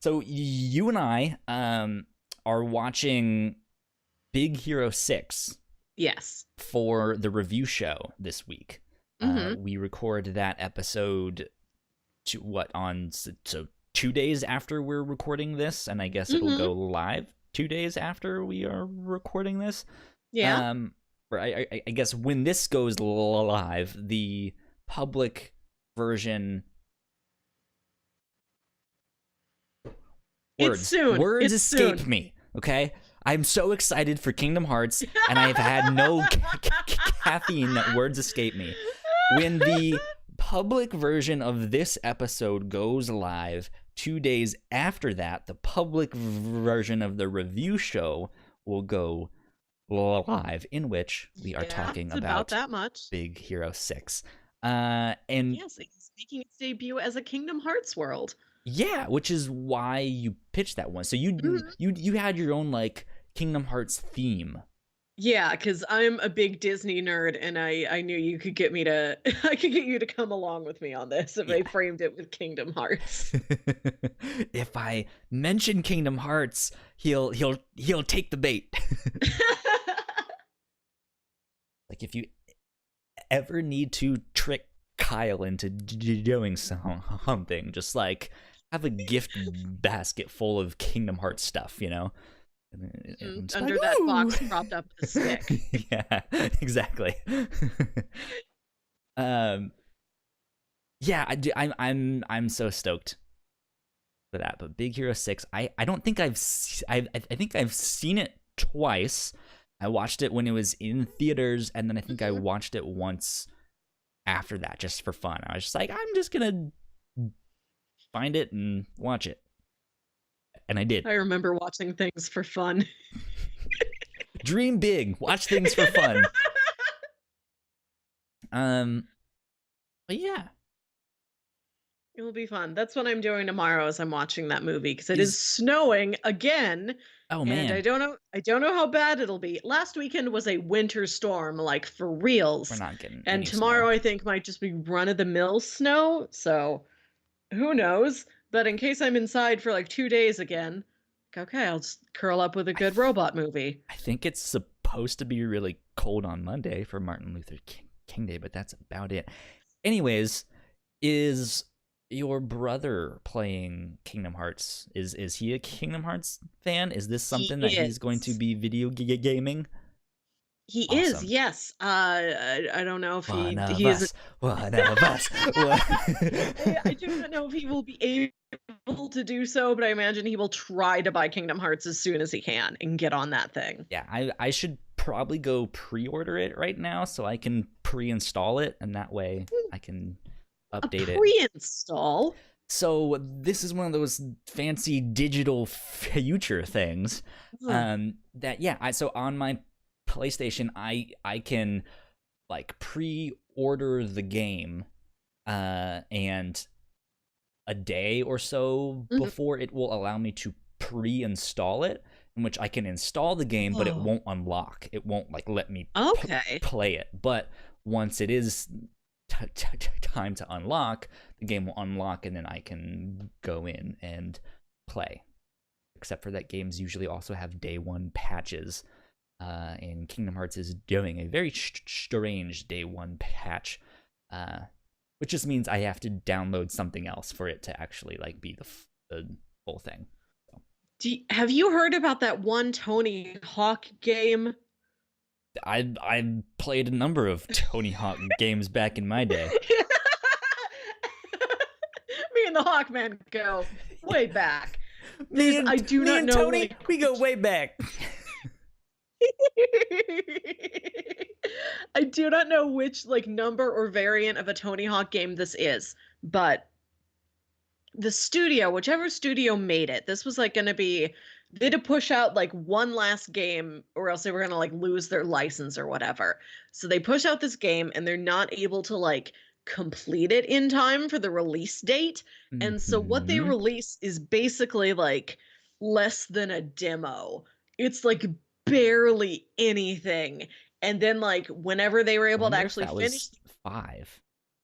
So you and I are watching Big Hero 6 Yes. for the review show this week. Mm-hmm. We record that episode so 2 days after we're recording this, and I guess it'll go live 2 days after we are recording this. Yeah. I guess when this goes live, the public version. It's soon. Words It's escape soon. me. Okay, I'm so excited for Kingdom Hearts, and I've had no caffeine that words escape me. When the public version of this episode goes live 2 days after that, the public version of the review show will go live, in which we are talking about that much. Big Hero 6. And yes, it's making its debut as a Kingdom Hearts world. Yeah, which is why you pitched that one. So you had your own like Kingdom Hearts theme. Yeah, because I'm a big Disney nerd, and I knew you could get me to I could get you to come along with me on this if I framed it with Kingdom Hearts. If I mention Kingdom Hearts, he'll take the bait. Like if you ever need to trick Kyle into doing something, just like have a gift basket full of Kingdom Hearts stuff, you know? Under that box propped up with a stick. Yeah, exactly. Yeah, I'm so stoked for that. But Big Hero 6, I don't think I think I've seen it twice. I watched it when it was in theaters, and then I think I watched it once after that just for fun. I was just like, I'm just gonna find it and watch it. And I did. I remember watching things for fun. Dream big, watch things for fun. But yeah, it will be fun. That's what I'm doing tomorrow as I'm watching that movie, because it is snowing again. Oh man. And I don't know how bad it'll be. Last weekend was a winter storm, like for reals. We're not getting and any tomorrow snow. I think might just be run-of-the-mill snow, so who knows? But in case I'm inside for like 2 days again, Okay, I'll just curl up with a I good robot movie. I think it's supposed to be really cold on Monday for Martin Luther King Day, but that's about it. Anyways, is your brother playing Kingdom Hearts? Is he a Kingdom Hearts fan? Is this He something that he's going to is. be video gaming? He is, Awesome. yes. I don't know if One of he is. us. One of us. One... I do not know if he will be able to do so, but I imagine he will try to buy Kingdom Hearts as soon as he can and get on that thing. Yeah, I should probably go pre-order it right now so I can pre-install it, and that way I can A update it. pre-install? So this is one of those fancy digital future things that so on my PlayStation I can like pre-order the game and a day or so Mhm. before it will allow me to pre-install it, in which I can install the game but it Oh, won't unlock. It won't like let me okay. play it. But once it is time to unlock, the game will unlock and then I can go in and play. Except for that games usually also have day one patches. And Kingdom Hearts is doing a very strange day one patch, which just means I have to download something else for it to actually like be the full thing. So, Have you heard about that one Tony Hawk game? I played a number of Tony Hawk games back in my day. Me and the Hawkman go way back. me I do not and know, Tony, like, we go way back. I do not know which like number or variant of a Tony Hawk game this is, but the studio, whichever studio made it, this was like going to be they had to push out like one last game or else they were going to like lose their license or whatever. So they push out this game and they're not able to like complete it in time for the release date. And so what they Mm-hmm. release is basically like less than a demo. It's like barely anything. And then like whenever they were I able to wonder if actually that finish, was 5.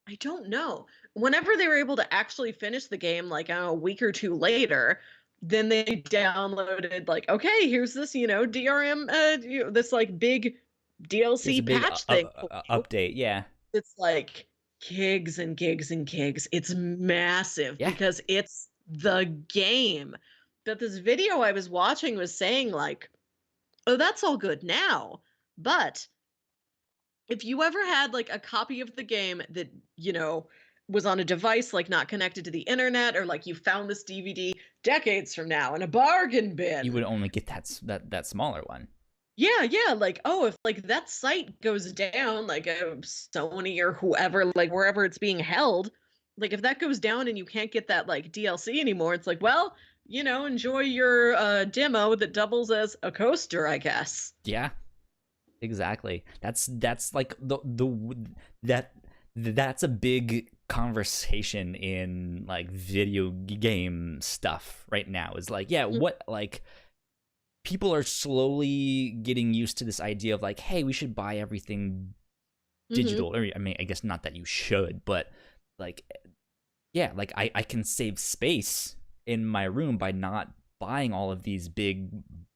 I don't know. Whenever they were able to actually finish the game, like a week or two later, then they downloaded like, okay, here's this, DRM, this like big Here's DLC a big patch thing for you. update. Yeah, It's like gigs and gigs and gigs. It's massive yeah. because it's the game. But this video I was watching was saying like, oh, that's all good now, but if you ever had like a copy of the game that was on a device like not connected to the internet, or like you found this DVD decades from now in a bargain You bin, would only get that smaller one. yeah, like, oh, if like that site goes down, like a Sony or whoever, like wherever it's being held, like if that goes down and you can't get that like DLC anymore, it's like, well, enjoy your demo that doubles as a coaster, I guess. Yeah, exactly. That's like that that's a big conversation in like video game stuff right now. Is like, yeah, what like people are slowly getting used to this idea of like, hey, we should buy everything Mm-hmm. digital. Or I mean, I guess not that you should, but like, yeah, like I can save space in my room by not buying all of these big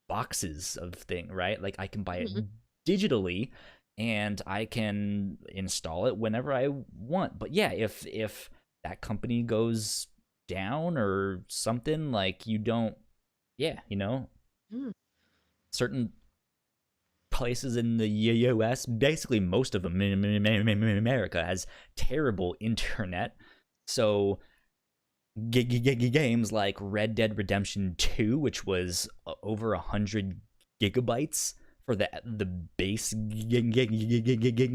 boxes of thing, right? Like I can buy it Mm-hmm. digitally and I can install it whenever I want. But yeah, if that company goes down or something, like you don't, yeah, Mm-hmm. certain places in the US, basically most of them in America, has terrible internet. So games like Red Dead Redemption 2, which was over 100 gigabytes for the base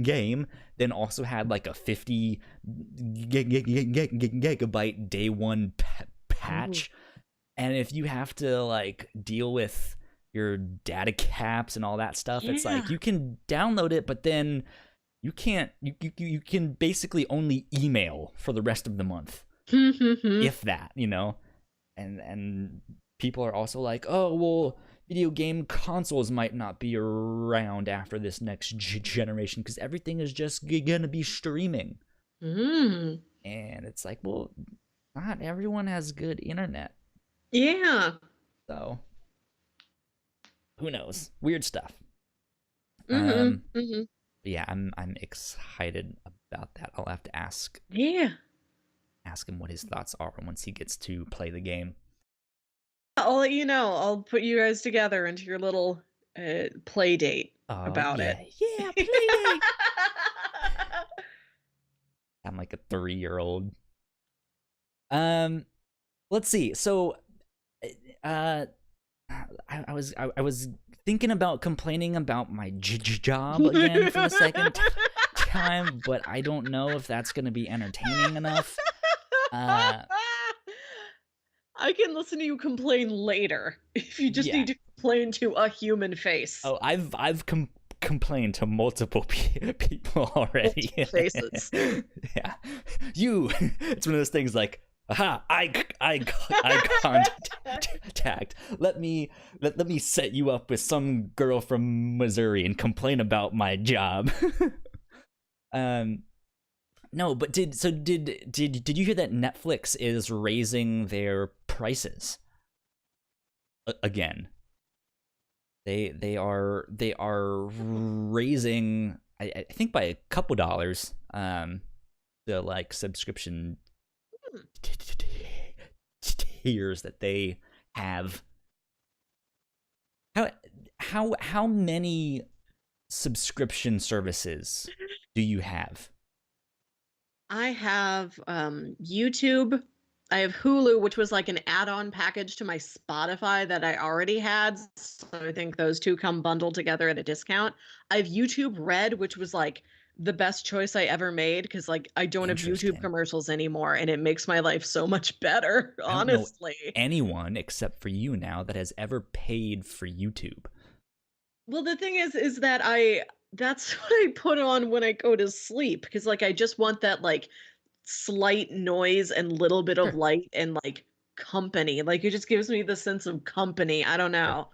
game, then also had like a 50 gigabyte day one patch. And if you have to like deal with your data caps and all that stuff, it's like Yeah. you can download it, but then you can't you can basically only email for the rest of the month, Mm-hmm. if that, and people are also like, oh well, video game consoles might not be around after this next generation because everything is just gonna be streaming. Mm. And it's like, well, not everyone has good internet, Yeah. so who knows? Weird stuff. Mm-hmm. Mm-hmm. But yeah, I'm excited about that. I'll have to ask Yeah. him what his thoughts are once he gets to play the game. I'll let you know. I'll put you guys together into your little play date Oh about yeah, it. yeah, play date. I'm like a 3-year-old. Let's see. So, I was thinking about complaining about my job again for the second time, but I don't know if that's going to be entertaining enough. I can listen to you complain later if you just Yeah. need to complain to a human face. Oh, I've complained to multiple people already. Multiple faces. Yeah, it's one of those things like, aha, I contact. Let me set you up with some girl from Missouri and complain about my job. No, but did you hear that Netflix is raising their prices again? They are raising, I think, by a couple dollars, the like subscription tiers that they have. How many subscription services do you have? I have YouTube. I have Hulu, which was like an add-on package to my Spotify that I already had. So I think those two come bundled together at a discount. I have YouTube Red, which was like the best choice I ever made because like I don't have YouTube Interesting. commercials anymore and it makes my life so much better, I don't know honestly. anyone except for you now that has ever paid for YouTube. Well, the thing is that that's what I put on when I go to sleep because like I just want that like slight noise and little bit of Sure. light and like company. Like it just gives me the sense of company. I don't Sure. know.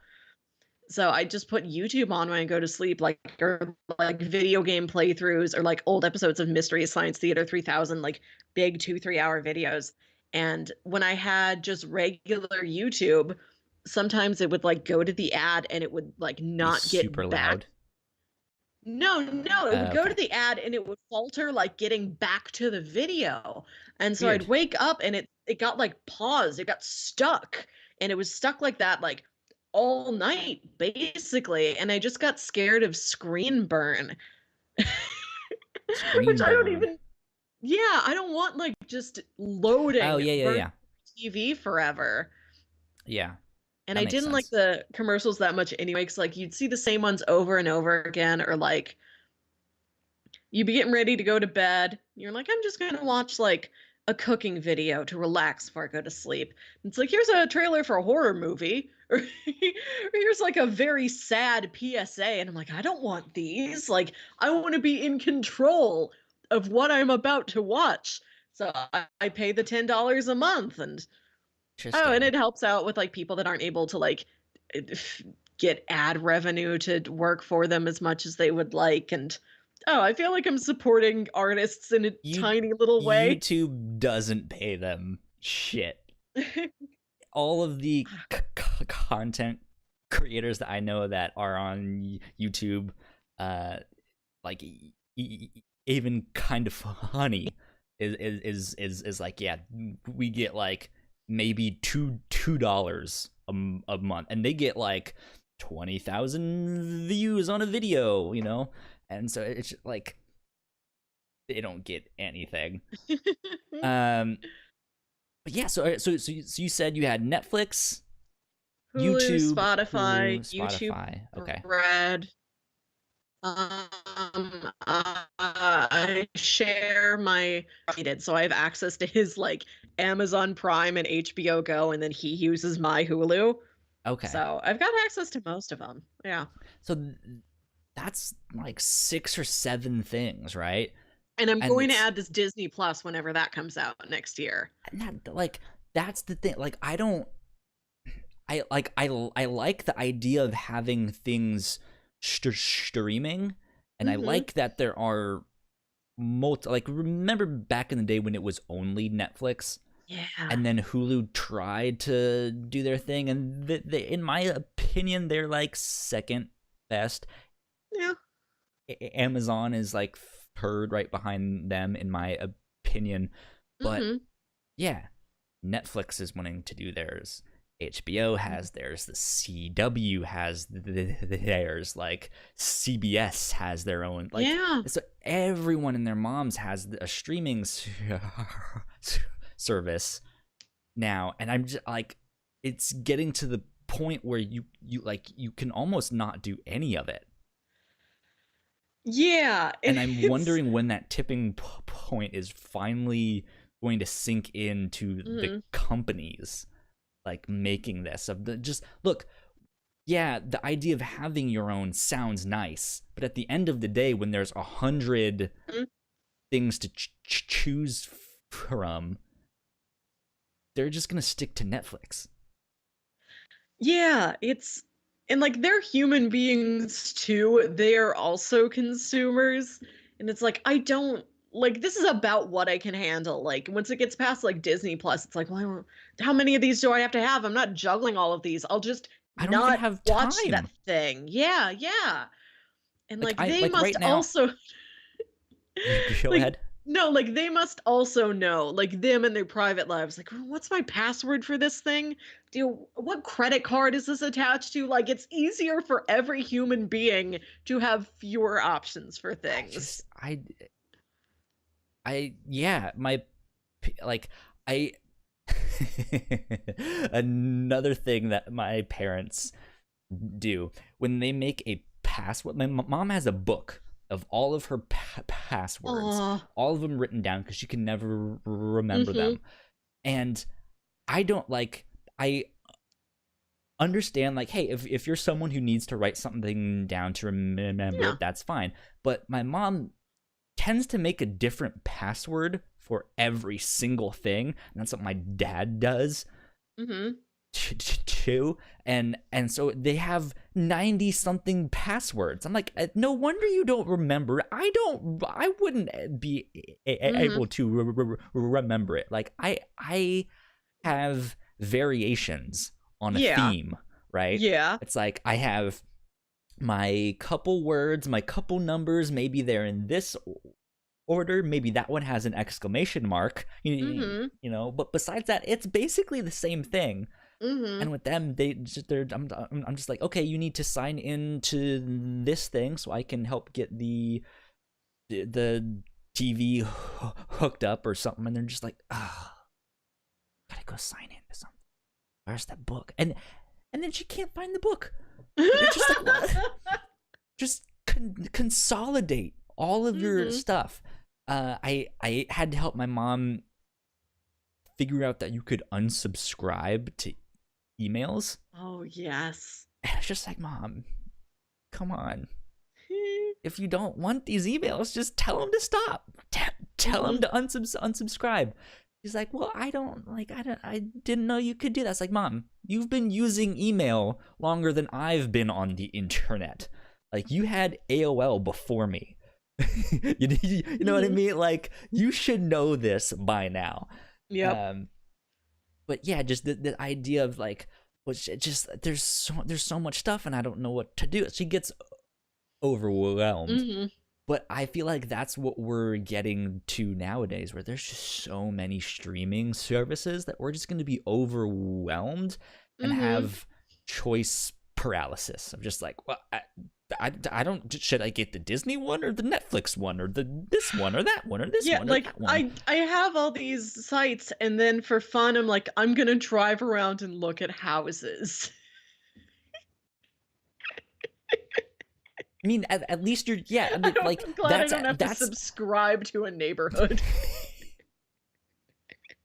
So I just put YouTube on when I go to sleep, like or like video game playthroughs or like old episodes of Mystery Science Theater 3000, like big 2-3 hour videos. And when I had just regular YouTube, sometimes it would like go to the ad and it would like Be not super get back. loud. No, it would go to Okay. the ad and it would falter like getting back to the video. And so I'd Weird. wake up and it got like paused, it got stuck. And it was stuck like that like all night basically. And I just got scared of screen burn. Which Screen I don't burn. even yeah, I don't want like just loading Oh yeah. burn TV forever. Yeah. And That I makes didn't like sense. the commercials that much anyway, because like you'd see the same ones over and over again, or like you'd be getting ready to go to bed. You're like, I'm just gonna watch like a cooking video to relax before I go to sleep. It's like here's a trailer for a horror movie, or here's like a very sad PSA, and I'm like, I don't want these. Like, I want to be in control of what I'm about to watch. So I pay the $10 a month, and oh, and Interesting. it helps out with like people that aren't able to like get ad revenue to work for them as much as they would like. And oh, I feel like I'm supporting artists in a You tiny little way. YouTube doesn't pay them shit. All of the content creators that I know that are on YouTube, like even kind of funny, is like, yeah, we get like maybe $2 a month, and they get like 20,000 views on a video, and so it's like they don't get anything. But yeah, so you said you had Netflix, Hulu, YouTube, Spotify, Hulu, YouTube Spotify. Okay. Red. I share my needed, so I have access to his like Amazon Prime and HBO Go, and then he uses my Hulu. Okay. So I've got access to most of them. Yeah. So that's like 6 or 7 things, right? And I'm And going to it's add this Disney Plus whenever that comes out next year. not like that's the thing. Like I like the idea of having things streaming, and I Mm-hmm. like that there are like, remember back in the day when it was only Netflix? Yeah. And then Hulu tried to do their thing, and in my opinion, they're like second best. Yeah. Amazon is like third right behind them in my opinion. But yeah, Netflix is wanting to do theirs. HBO has theirs. The CW has theirs. Like CBS has their own. Like, yeah. so everyone and their moms has a streaming service now, and I'm just like, it's getting to the point where you can almost not do any of it. Yeah, and I'm wondering when that tipping point is finally going to sink into the companies like making this of the just look. Yeah, the idea of having your own sounds nice, but at the end of the day, when there's 100 things to choose from, they're just gonna stick to Netflix. Yeah, and like they're human beings too. They are also consumers. And it's like, I don't like this is about what I can handle. Like once it gets past like Disney Plus, it's like, well, how many of these do I have to have? I'm not juggling all of these. I'll just I don't even not have watch time. that thing. Yeah, yeah. And like they like must right now, also go like, ahead. no, like they must also know, like them and their private lives, like what's my password for this thing? What credit card is this attached to? Like it's easier for every human being to have fewer options for things. Yeah, my like I another thing that my parents do when they make a password. My mom has a book of all of her passwords, all of them written down because she can never remember them. And I don't like, I understand like, hey, if you're someone who needs to write something down to remember it, that's fine. But my mom tends to make a different password for every single thing, and that's what my dad does too. And so they have 90 something passwords. I'm like, no wonder you don't remember. I wouldn't be able to remember it. Like I have variations on a theme, right? Yeah. It's like I have my couple words, my couple numbers, maybe they're in this order, maybe that one has an exclamation mark, you know, but besides that, it's basically the same thing. And with them, I'm just like, okay, you need to sign into this thing so I can help get the TV hooked up or something, and they're just like, gotta go sign into something. Where's that book? And then she can't find the book. It's just like, what? Just consolidate all of your stuff. I had to help my mom figure out that you could unsubscribe to emails. Oh, yes. And it's just like, Mom, come on. If you don't want these emails, just tell them to stop. Tell them to unsubscribe. She's like, well, I didn't know you could do that. It's like, Mom, you've been using email longer than I've been on the internet. Like, you had AOL before me. you know what I mean? Like, you should know this by now. Yeah. But yeah, just the idea of like, just there's so much stuff and I don't know what to do. She gets overwhelmed. But I feel like that's what we're getting to nowadays, where there's just so many streaming services that we're just going to be overwhelmed and have choice paralysis of just like, well, I don't, should I get the Disney one or the Netflix one or this one or that one or this one or like that one? I have all these sites, and then for fun I'm like, I'm gonna drive around and look at houses. I mean, at least you're, I mean, like, I'm glad I don't have to subscribe to a neighborhood.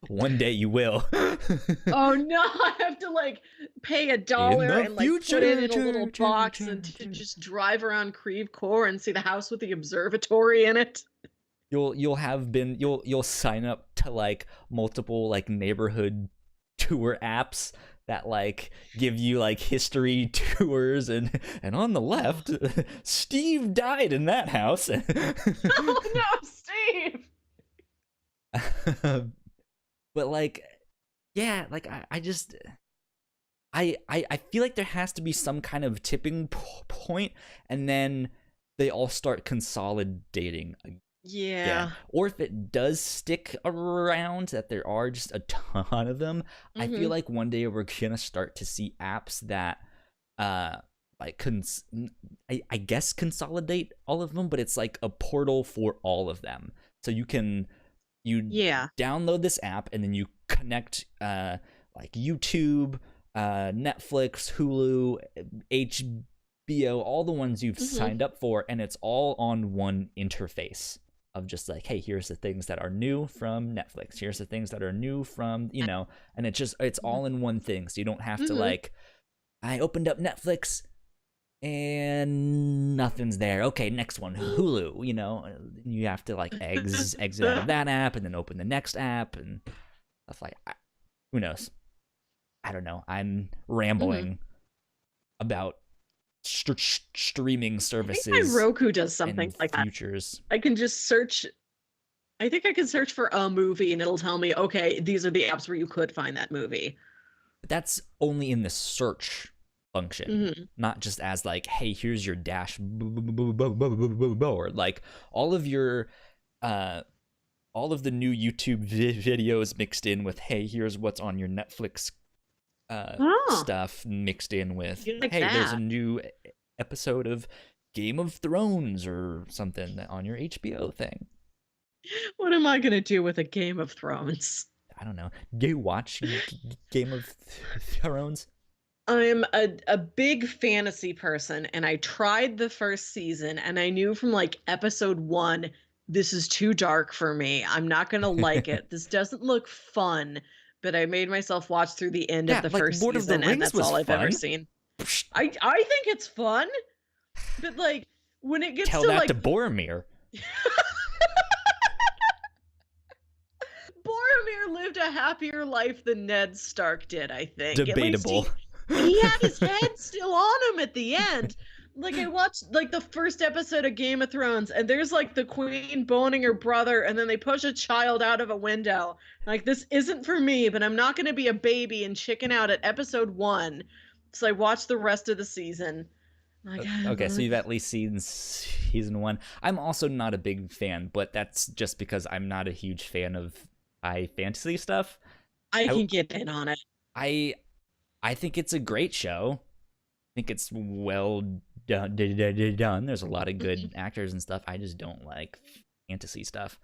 One day you will. Oh no, I have to like pay $1 and like put it in a little box and to just drive around Creve Coeur and see the house with the observatory in it. You'll sign up to like multiple like neighborhood tour apps that like give you like history tours, and on the left, Steve died in that house. Oh no, Steve. But like, yeah, like I feel like there has to be some kind of tipping point, and then they all start consolidating again. Yeah. Or if it does stick around, that there are just a ton of them, I feel like one day we're gonna start to see apps that like I guess consolidate all of them, but it's like a portal for all of them. So you download this app, and then you connect like YouTube, Netflix, Hulu, HBO, all the ones you've signed up for, and it's all on one interface of just like, hey, here's the things that are new from Netflix, here's the things that are new from, and it's all in one thing. So you don't have to like, I opened up Netflix and nothing's there. Okay, next one, Hulu, you have to like exit out of that app and then open the next app and stuff like who knows? I don't know. I'm rambling about streaming services. I think my Roku does something like futures. that. I can just search. I think I can search for a movie and it'll tell me, okay, these are the apps where you could find that movie. But that's only in the search function, not just as like, hey, here's your dash, or like all of the new YouTube videos mixed in with, hey, here's what's on your Netflix stuff mixed in with, hey, there's a new episode of Game of Thrones or something on your HBO thing. What am I gonna do with a Game of Thrones? I don't know. Do you watch Game of Thrones? I'm a big fantasy person, and I tried the first season, and I knew from like episode 1, this is too dark for me. I'm not gonna like it. This doesn't look fun. But I made myself watch through the end of the first season, and that's all I've ever seen. I think it's fun, but like when it gets to like to Boromir. Boromir lived a happier life than Ned Stark did, I think. Debatable. He had his head still on him at the end. Like, I watched like the first episode of Game of Thrones, and there's like the queen boning her brother, and then they push a child out of a window. Like, this isn't for me, but I'm not going to be a baby and chicken out at episode 1. So I watched the rest of the season. Like, okay, so you've at least seen season 1. I'm also not a big fan, but that's just because I'm not a huge fan of high fantasy stuff. I can get in on it. I think it's a great show. I think it's well done. There's a lot of good actors and stuff. I just don't like fantasy stuff.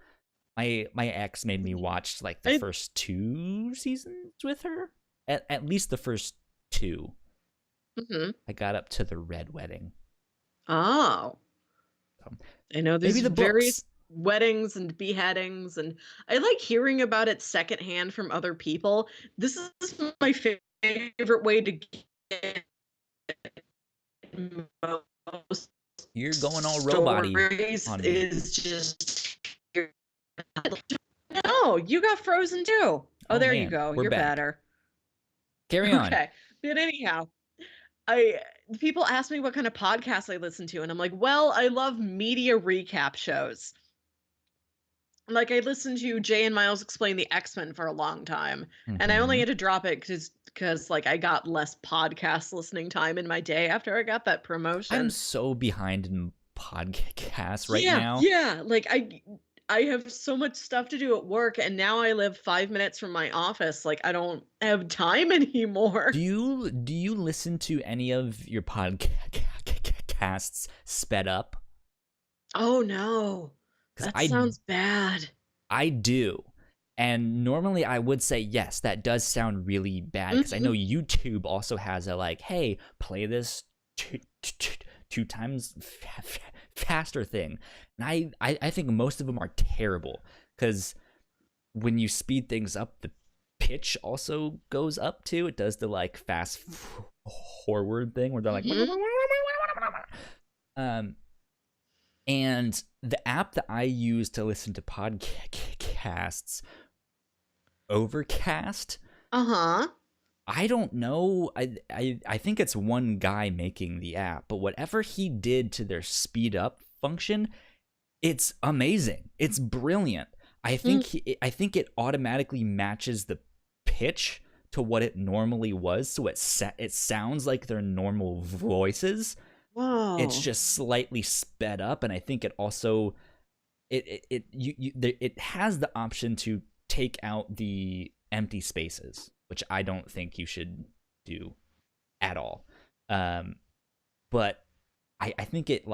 My ex made me watch like the first 2 seasons with her. At least the first 2. I got up to the Red Wedding. Oh. So, I know there's various weddings and beheadings, and I like hearing about it secondhand from other people. This is my favorite way to get most. You're going all robot-y on me. Is just no, you got frozen too. Oh, there man. You go. You're back. Better. Carry on. Okay, but anyhow, people ask me what kind of podcasts I listen to, and I'm like, well, I love media recap shows. Like, I listened to Jay and Miles Explain the X-Men for a long time, and I only had to drop it because like I got less podcast listening time in my day after I got that promotion. I'm so behind in podcasts right now. Yeah, like I have so much stuff to do at work, and now I live 5 minutes from my office. Like, I don't have time anymore. Do you listen to any of your podcasts sped up? Oh no. That sounds bad. I do. And normally I would say, yes, that does sound really bad, because I know YouTube also has a like, hey, play this two times faster thing. And I think most of them are terrible, because when you speed things up, the pitch also goes up too. It does the like fast forward thing where they're like, and the app that I use to listen to podcasts, Overcast. I don't know. I think it's one guy making the app, but whatever he did to their speed up function, it's amazing. It's brilliant. I think it automatically matches the pitch to what it normally was, so it sounds like their normal voices. It's Whoa. just slightly sped up, and I think it also it has the option to take out the empty spaces, which I don't think you should do at all. But I think it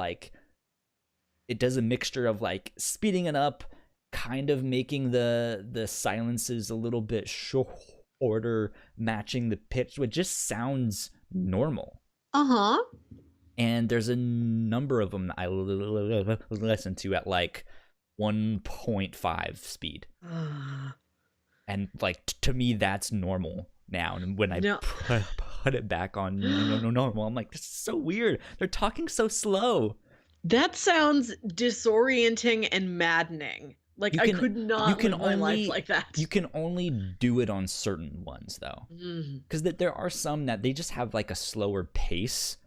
does a mixture of like speeding it up, kind of making the silences a little bit shorter, matching the pitch, which just sounds normal. Uh-huh. And there's a number of them I listen to at like 1.5 speed. And like to me that's normal now, and when I No, put it back on normal, I'm like, this is so weird, they're talking so slow. that sounds disorienting and maddening. Like you I can could you not can live my life only like that. you can only do it on certain ones though, Mm. because there are some that they just have like a slower pace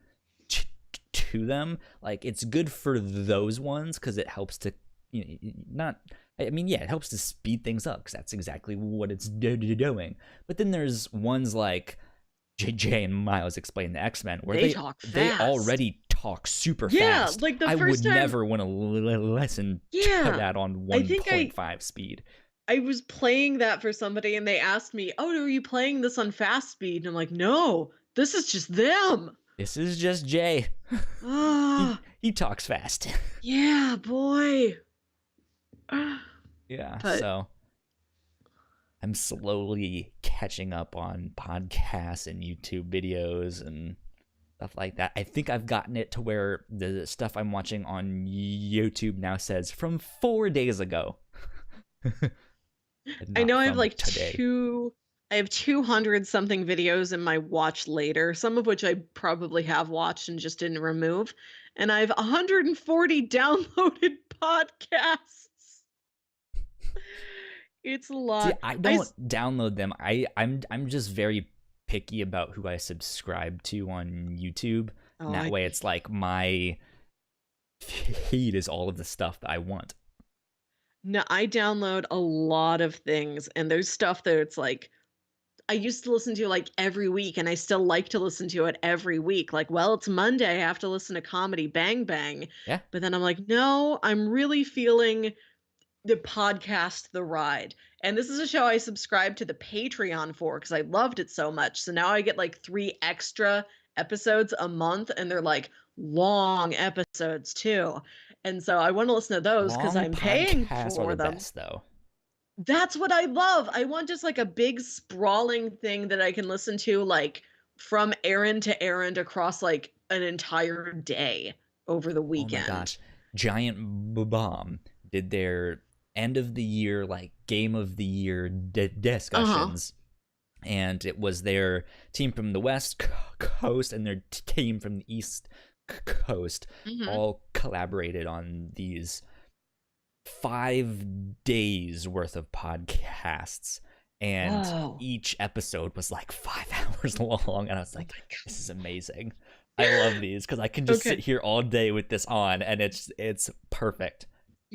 to them. Like it's good for those ones because it helps to, you know, not, I mean, yeah, it helps to speed things up because that's exactly what it's doing. But then there's ones like JJ and Miles Explain the X-Men where They talk they fast. already talk super Yeah, fast. like the I would first time, never want to listen to yeah. that on I think 1.5 speed. I was playing that for somebody and they asked me, "Oh, are you playing this on fast speed?" And I'm like, "No, this is just them." This is just Jay. Ah, he talks fast. yeah, boy. Yeah, But so I'm slowly catching up on podcasts and YouTube videos and stuff like that. I think I've gotten it to where the stuff I'm watching on YouTube now says from 4 days ago. And I not know I have from like today. I have 200 something videos in my watch later, some of which I probably have watched and just didn't remove. And I have 140 downloaded podcasts. It's a See, lot. I don't download them. I'm just very picky about who I subscribe to on YouTube. Oh, And that way it's like my feed is all of the stuff that I want. no, I download a lot of things, and there's stuff that it's like I used to listen to like every week, and I still like to listen to it every week. Like, well, it's Monday, I have to listen to Comedy Bang Bang. Yeah. But then I'm like, no, I'm really feeling the podcast The Ride. And this is a show I subscribed to the Patreon for because I loved it so much. So now I get like 3 extra episodes a month, and they're like long episodes too. And so I want to listen to those because Long I'm paying podcasts are for the them. best though. That's what I love. I want just like a big sprawling thing that I can listen to like from errand to errand across like an entire day over the Oh my weekend. gosh. Giant Bomb did their end of the year, like game of the year Uh-huh. discussions. And it was their team from the West Coast and their team from the East Coast Mhm. all collaborated on these 5 days worth of podcasts. And Whoa. each episode was like 5 hours long. And I was Oh like, my this is amazing. I love these because I can just sit Okay. here all day with this on, and it's perfect.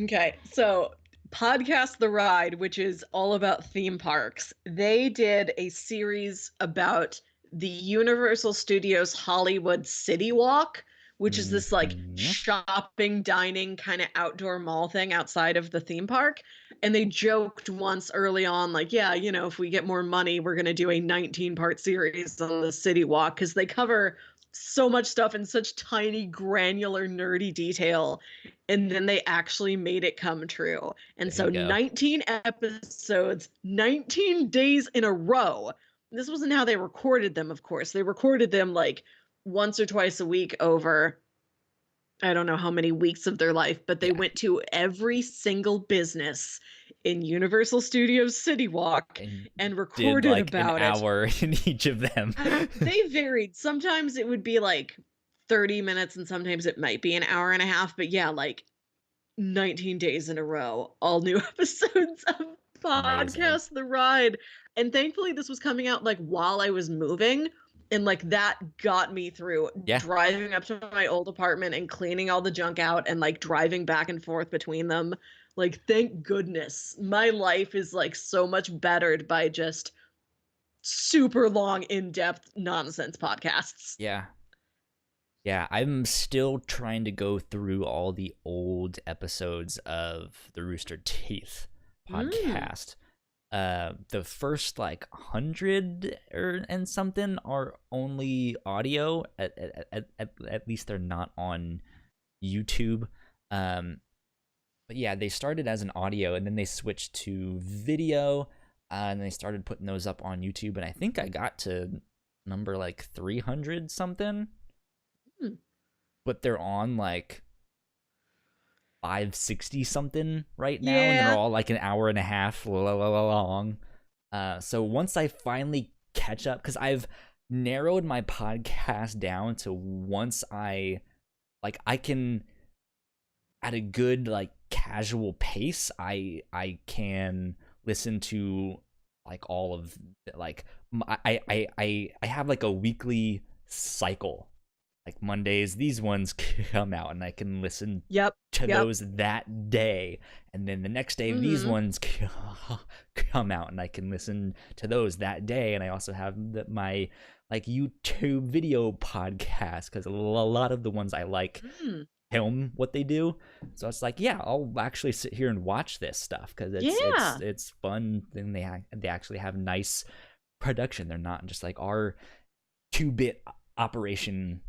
Okay. So, Podcast The Ride, which is all about theme parks, they did a series about the Universal Studios Hollywood City Walk, which is this like Mm-hmm. shopping, dining kind of outdoor mall thing outside of the theme park. And they joked once early on, like, yeah, you know, if we get more money, we're going to do a 19-part series on the City Walk because they cover so much stuff in such tiny, granular, nerdy detail, and then they actually made it come true. And There you so go. 19 episodes, 19 days in a row. This wasn't how they recorded them, of course. They recorded them like once or twice a week over I don't know how many weeks of their life, but they Yeah. went to every single business in Universal Studios City Walk And and did recorded like an about it. hour in each of them. They varied. Sometimes it would be like 30 minutes and sometimes it might be an hour and a half, but yeah, like 19 days in a row, all new episodes of Amazing. Podcast The Ride. And thankfully, this was coming out like while I was moving. And like that got me through Yeah. driving up to my old apartment and cleaning all the junk out and like driving back and forth between them. Like, thank goodness my life is like so much bettered by just super long, in-depth nonsense podcasts. Yeah. Yeah, I'm still trying to go through all the old episodes of the Rooster Teeth Mm. podcast. The first like 100 and something are only audio. At least they're not on YouTube. Um, but yeah, they started as an audio and then they switched to video, and they started putting those up on YouTube. And I think I got to number like 300 something, Mm. but they're on like 560 something right now, and they're Yeah. all like an hour and a half long. So once I finally catch up, because I've narrowed my podcast down to once I can at a good like casual pace, I can listen to like all of like I have like a weekly cycle. Like Mondays, these ones come out, and I can listen Yep. to Yep. those that day. And then the next day, these Mhm. ones come out, and I can listen to those that day. And I also have my like YouTube video podcast, because a lot of the ones I like Mm. film what they do. So it's like, yeah, I'll actually sit here and watch this stuff, because Yeah. it's fun. And they actually have nice production. They're not just like our 2-bit operation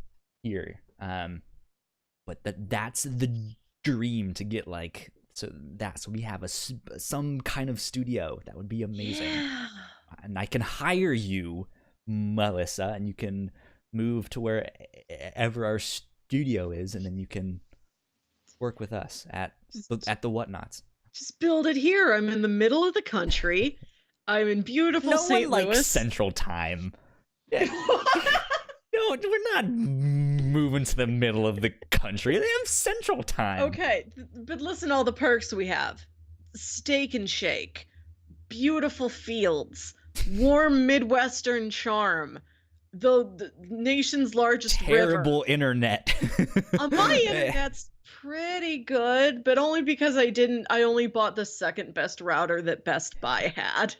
here. But that's the dream, to get like, so we have some kind of studio. That would be amazing. Yeah. And I can hire you, Melissa, and you can move to wherever our studio is, and then you can work with us Just, at the Whatnauts. just build it here. I'm in the middle of the country. I'm in beautiful No one St. likes Louis. Central Time. No, we're not moving to the middle of the country. They have Central Time. Okay, but listen to all the perks we have. Steak and Shake, beautiful fields, warm Midwestern charm, the nation's largest Terrible river. internet. My internet's pretty good, but only because I only bought the second best router that Best Buy had.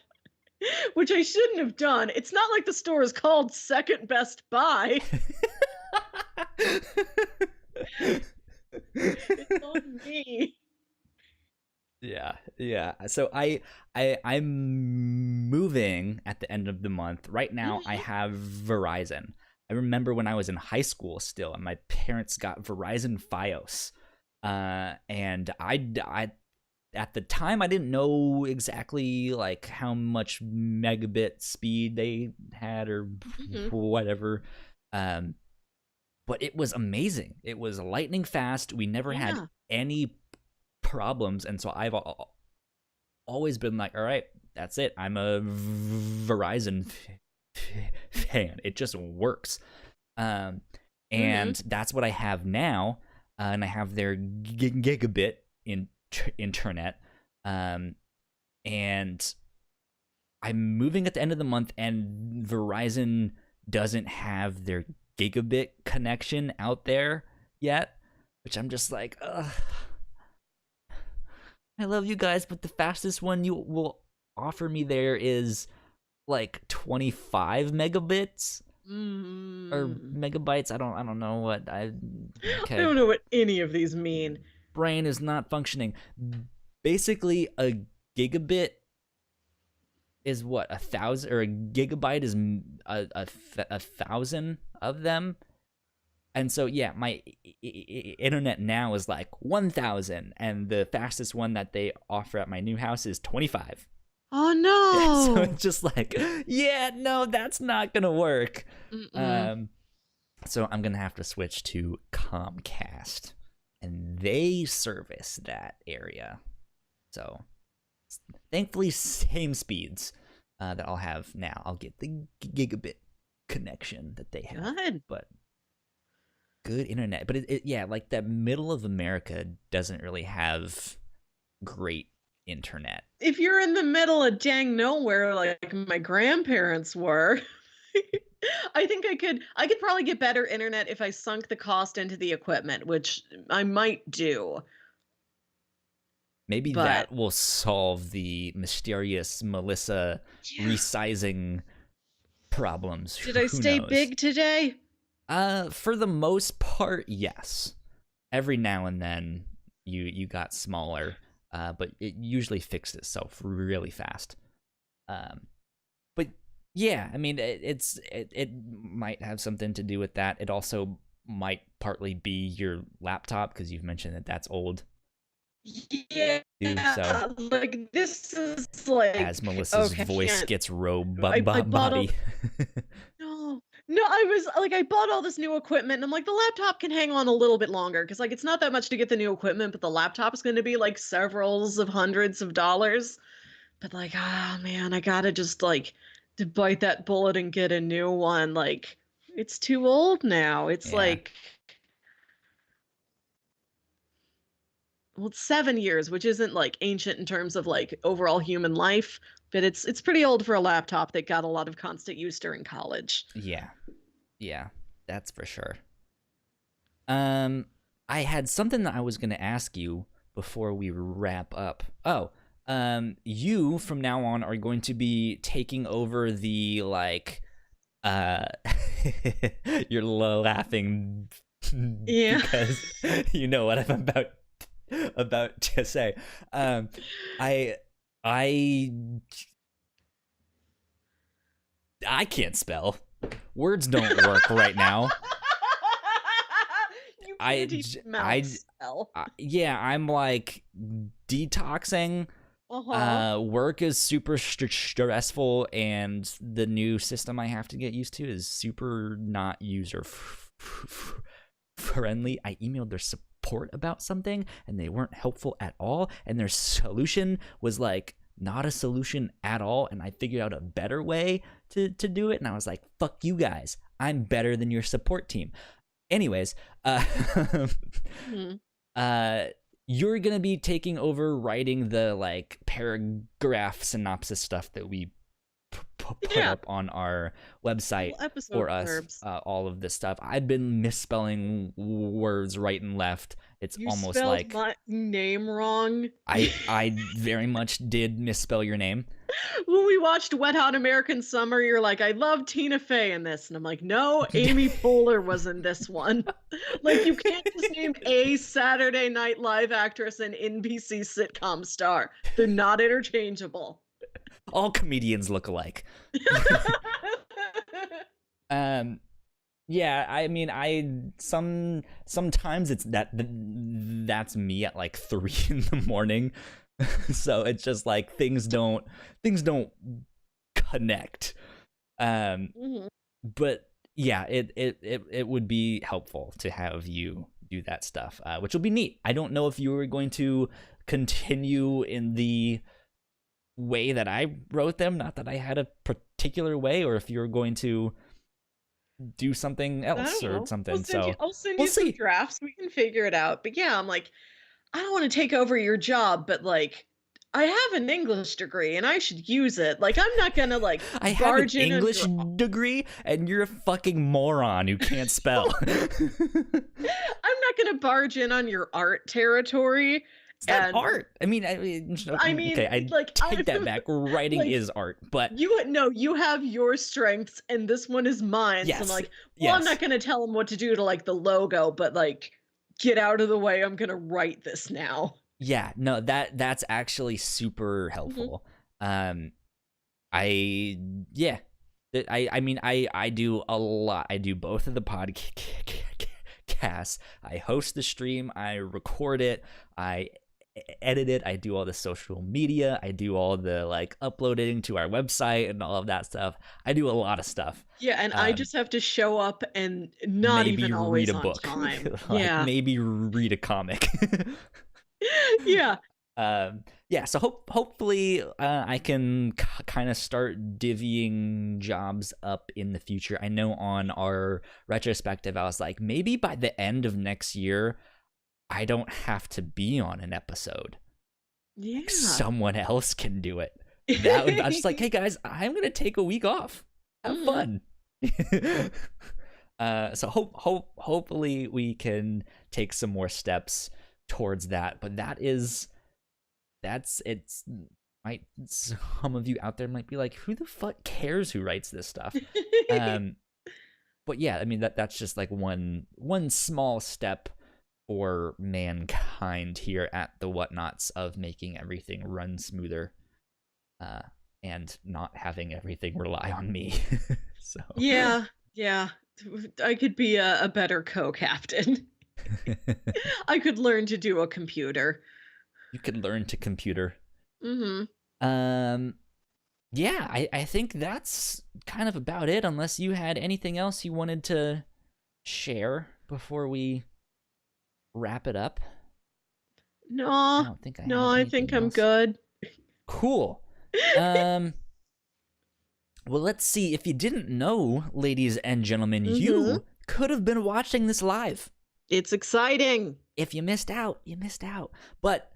Which I shouldn't have done. It's not like the store is called Second Best Buy. It's on me. Yeah. So I'm moving at the end of the month. Right now I Mhm. have Verizon. I remember when I was in high school still, and my parents got Verizon FiOS. And I at the time I didn't know exactly like how much megabit speed they had or Mhm. whatever. Um, but it was amazing. It was lightning fast. We never had Yeah. any problems, and so I've always been like, all right, that's it. I'm a Verizon fan. It just works. Um, Mhm. and that's what I have now. And I have their gigabit internet. And I'm moving at the end of the month, and Verizon doesn't have their gigabit connection out there yet, which I'm just like, ugh. I love you guys, but the fastest one you will offer me there is like 25 megabits or Mm. megabytes. I don't know what I okay. don't know what any of these mean. Brain is not functioning. Basically, a gigabit is what, 1,000, or a gigabyte is a thousand of them. And so yeah, my internet now is like 1,000, and the fastest one that they offer at my new house is 25. Oh So no. it's just like, yeah, no, that's not gonna work. Mm-mm. Um, so I'm gonna have to switch to Comcast, and they service that area. So thankfully, same speeds that I'll have now. I'll get the gigabit connection that they have, Good. but good internet. But yeah, like that middle of America doesn't really have great internet. If you're in the middle of dang nowhere like my grandparents were, I could probably get better internet if I sunk the cost into the equipment, which I might do. Maybe But that will solve the mysterious Melissa yeah. resizing problems. Did I Who stay knows? big today? For the most part, yes. Every now and then, you got smaller, but it usually fixed itself really fast. But yeah, I mean, it might have something to do with that. It also might partly be your laptop because you've mentioned that that's old Yeah, too. So like this is like as Melissa's okay, I voice can't. gets I bought all body. no, no. I was like, I bought all this new equipment, and I'm like, the laptop can hang on a little bit longer because like it's not that much to get the new equipment, but the laptop is going to be like severals of hundreds of dollars. But like, ah, man, I gotta just like to bite that bullet and get a new one. Like, it's too old now. It's Yeah, like, well, it's 7 years, which isn't like ancient in terms of like overall human life, but it's pretty old for a laptop that got a lot of constant use during college. yeah, yeah. That's for sure. Um, I had something that I was gonna ask you before we wrap up. Oh, you from now on are going to be taking over the like, uh, you're laughing Yeah. because you know what I'm about to say. I, I, I can't spell. Words don't work right now. You I, can't even I, mouth spell. yeah, I'm like detoxing. Uh-huh. Work is super stressful, and the new system I have to get used to is super not user friendly. I emailed their support about something, and they weren't helpful at all. And their solution was like not a solution at all. And I figured out a better way to do it. And I was like, "Fuck you guys! I'm better than your support team." Anyways, Hmm. you're gonna be taking over writing the like paragraph synopsis stuff that we put Yeah. up on our website Little episode for us. verbs. All of this stuff. I've been misspelling words right and left. It's You almost spelled like my name wrong. I very much did misspell your name. When we watched Wet Hot American Summer, you're like, I love Tina Fey in this. And I'm like, no, Amy Poehler was in this one. Like, you can't just name a Saturday Night Live actress and NBC sitcom star. They're not interchangeable. All comedians look alike. Yeah, I mean, sometimes it's that's me at like 3 in the morning. So it's just like things don't connect. Mhm. But yeah, it would be helpful to have you do that stuff, which will be neat. I don't know if you were going to continue in the way that I wrote them, not that I had a particular way, or if you're going to do something I else don't or know. something. So I'll send we'll you some see. drafts. We can figure it out. But yeah, I'm like, I don't want to take over your job, but like, I have an English degree and I should use it. Like, I'm not gonna like I have an barge in on English your. degree, and you're a fucking moron who can't spell. I'm not gonna barge in on your art territory. It's not And art. I mean, I mean, okay, I like, take that back. Writing like is art, but you have your strengths and this one is mine. So I'm yes, like, well, I'm yes, not gonna tell him what to do to like the logo, but like, get out of the way. I'm gonna write this now. yeah. No, that's actually super Mhm. helpful. I yeah. I mean I do a lot. I do both of the podcasts. I host the stream. I record it. I edit it. I do all the social media. I do all the like uploading to our website and all of that stuff. I do a lot of stuff. Yeah, and I just have to show up and not Maybe even read always a on book. time. Like Yeah. maybe read a comic. Yeah. Yeah, so hopefully I can kind of start divvying jobs up in the future. I know on our retrospective I was like, maybe by the end of next year I don't have to be on an episode. Yeah. Like someone else can do it. That would, I was just like, hey guys, I'm gonna take a week off. Have fun. So hopefully we can take some more steps towards that. But that's it's some of you out there might be like, who the fuck cares who writes this stuff? But yeah, I mean that's just like one small step for mankind here at the Whatnauts of making everything run smoother, and not having everything rely on me. So Yeah, I could be a better co-captain. I could learn to do a computer. You could learn to computer. Mm-hmm. Yeah, I think that's kind of about it, unless you had anything else you wanted to share before we wrap it up. No, I don't think I think I'm else. good. Cool. Well, let's see. If you didn't know, ladies and gentlemen, you could have been watching this live. It's exciting. If you missed out, you missed out. But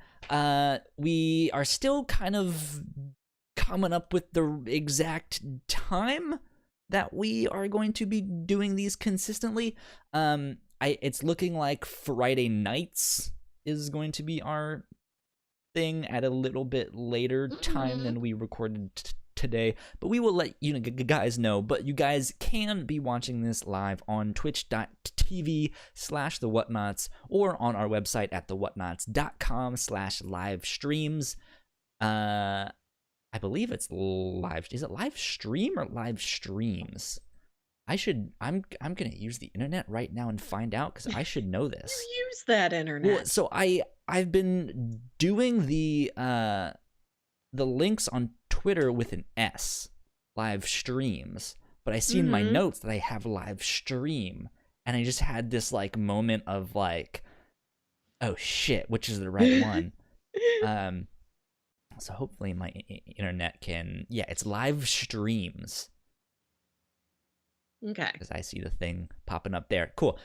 we are still kind of coming up with the exact time that we are going to be doing these consistently. It's looking like Friday nights is going to be our thing at a little bit later time than we recorded today, but we will let you guys know. But you guys can be watching this live on twitch.tv/the Whatnauts or on our website at thewhatnauts.com/live streams. I believe it's live. Is it live stream or live streams? I'm gonna use the internet right now and find out, because I should know this. You use that internet. Well, so I've been doing the links on Twitter with an S, live streams, but I see in my notes that I have live stream, and I just had this like moment of like, oh shit, which is the right one? So hopefully my internet can, yeah, it's live streams. Okay. Because I see the thing popping up there. Cool.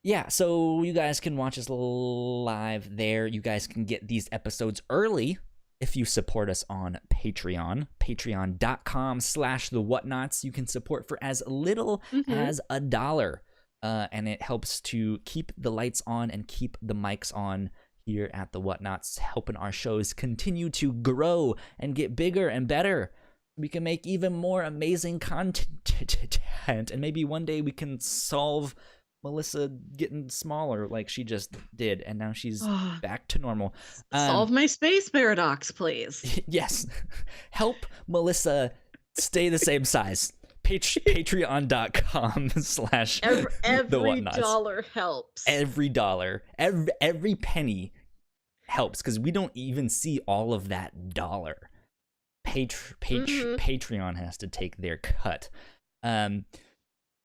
Yeah, so you guys can watch us live there. You guys can get these episodes early if you support us on Patreon. Patreon.com/the Whatnauts. You can support for as little as $1. And it helps to keep the lights on and keep the mics on here at the Whatnauts, helping our shows continue to grow and get bigger and better. We can make even more amazing content, and maybe one day we can solve Melissa getting smaller like she just did, and now she's back to normal. Solve my space paradox, please. Yes. Help Melissa stay the same size. Patreon.com/ every dollar helps. Every dollar, every penny helps, because we don't even see all of that dollar. Patreon has to take their cut. But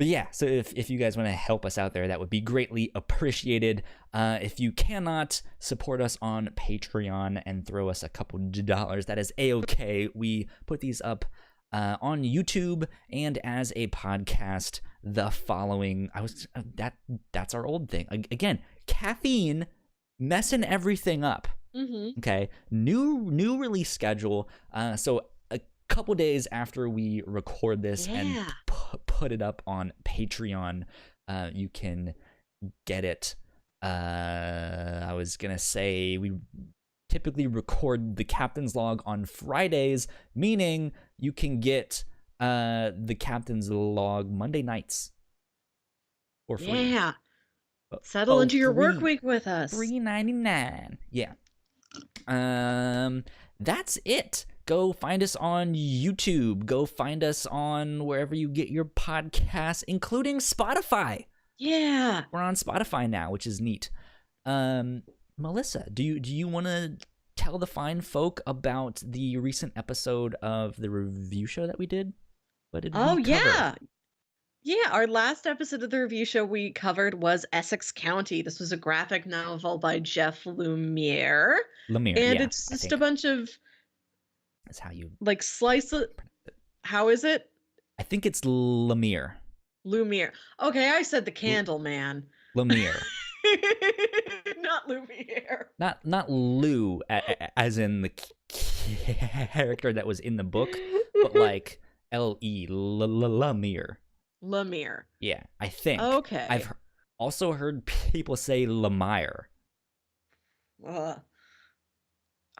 yeah, so if you guys want to help us out there, that would be greatly appreciated. If you cannot support us on Patreon and throw us a couple dollars, that is a-okay. We put these up on YouTube and as a podcast the following. That's our old thing. Again, Caffeine messing everything up. Okay, new release schedule. So a couple days after we record this and put it up on Patreon, you can get it. I was gonna say we typically record the Captain's Log on Fridays, meaning you can get the Captain's Log Monday nights for free. Yeah. Settle into your work week with us. $3.99. Yeah. That's it. Go find us on YouTube. Go find us on wherever you get your podcasts, including Spotify. Yeah. We're on Spotify now, which is neat. Melissa, do you want to tell the fine folk about the recent episode of the review show that we did? What did we cover? Yeah, our last episode of the review show we covered was Essex County. This was a graphic novel by Jeff Lemire. And it's just a bunch of... That's how you... Like, slice it... How is it? I think it's Lemire. Lumiere. Okay, I said the candle man. Lemire. Not Lumiere. Not Lou, as in the character that was in the book, but like L-E, Lemire. Lemire. Yeah, I think. Okay. I've also heard people say Lemire.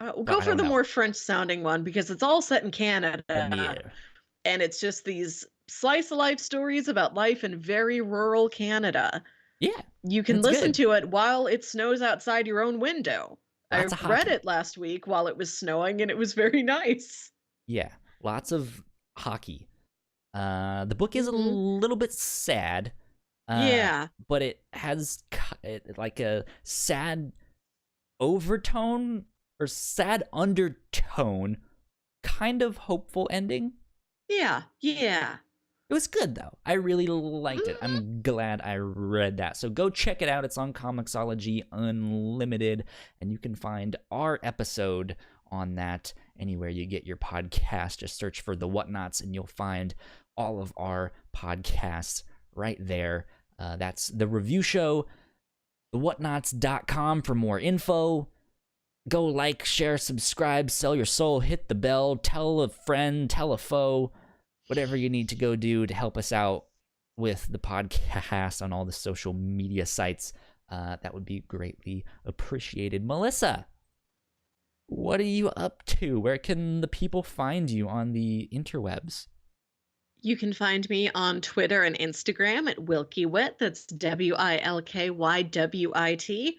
We'll Well, go I for don't the know. more French sounding one because it's all set in Let me Canada. hear. And it's just these slice of life stories about life in very rural Canada. Yeah, You can it's listen good. to it while it snows outside your own window. I Lots of read hockey. it last week while it was snowing, and it was very nice. Yeah, lots of hockey. The book is a Hmm. little bit sad, Yeah. but it has like a sad overtone or sad undertone, kind of hopeful ending. Yeah. Yeah. It was good though. I really liked it. Hmm. I'm glad I read that. So go check it out. It's on Comixology Unlimited, and you can find our episode on that anywhere you get your podcast. Just search for the Whatnauts, and you'll find all of our podcasts right there. That's the review show, thewhatnauts.com for more info. Go like, share, subscribe, sell your soul, hit the bell, tell a friend, tell a foe, whatever you need to go do to help us out with the podcast on all the social media sites. That would be greatly appreciated. Melissa, what are you up to? Where can the people find you on the interwebs? You can find me on Twitter and Instagram at WilkyWit. That's WILKYWIT.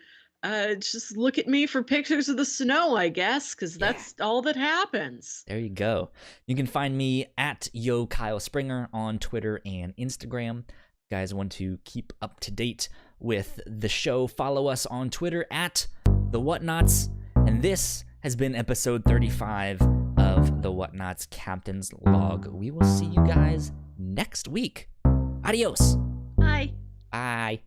Just look at me for pictures of the snow, I guess, because Yeah. that's all that happens. There you go. You can find me at Yo Kyle Springer on Twitter and Instagram. If you guys want to keep up to date with the show, follow us on Twitter at The Whatnauts. And this has been episode 35 of The Whatnauts Captain's Log. We will see you guys next week. Adios. Bye. Bye.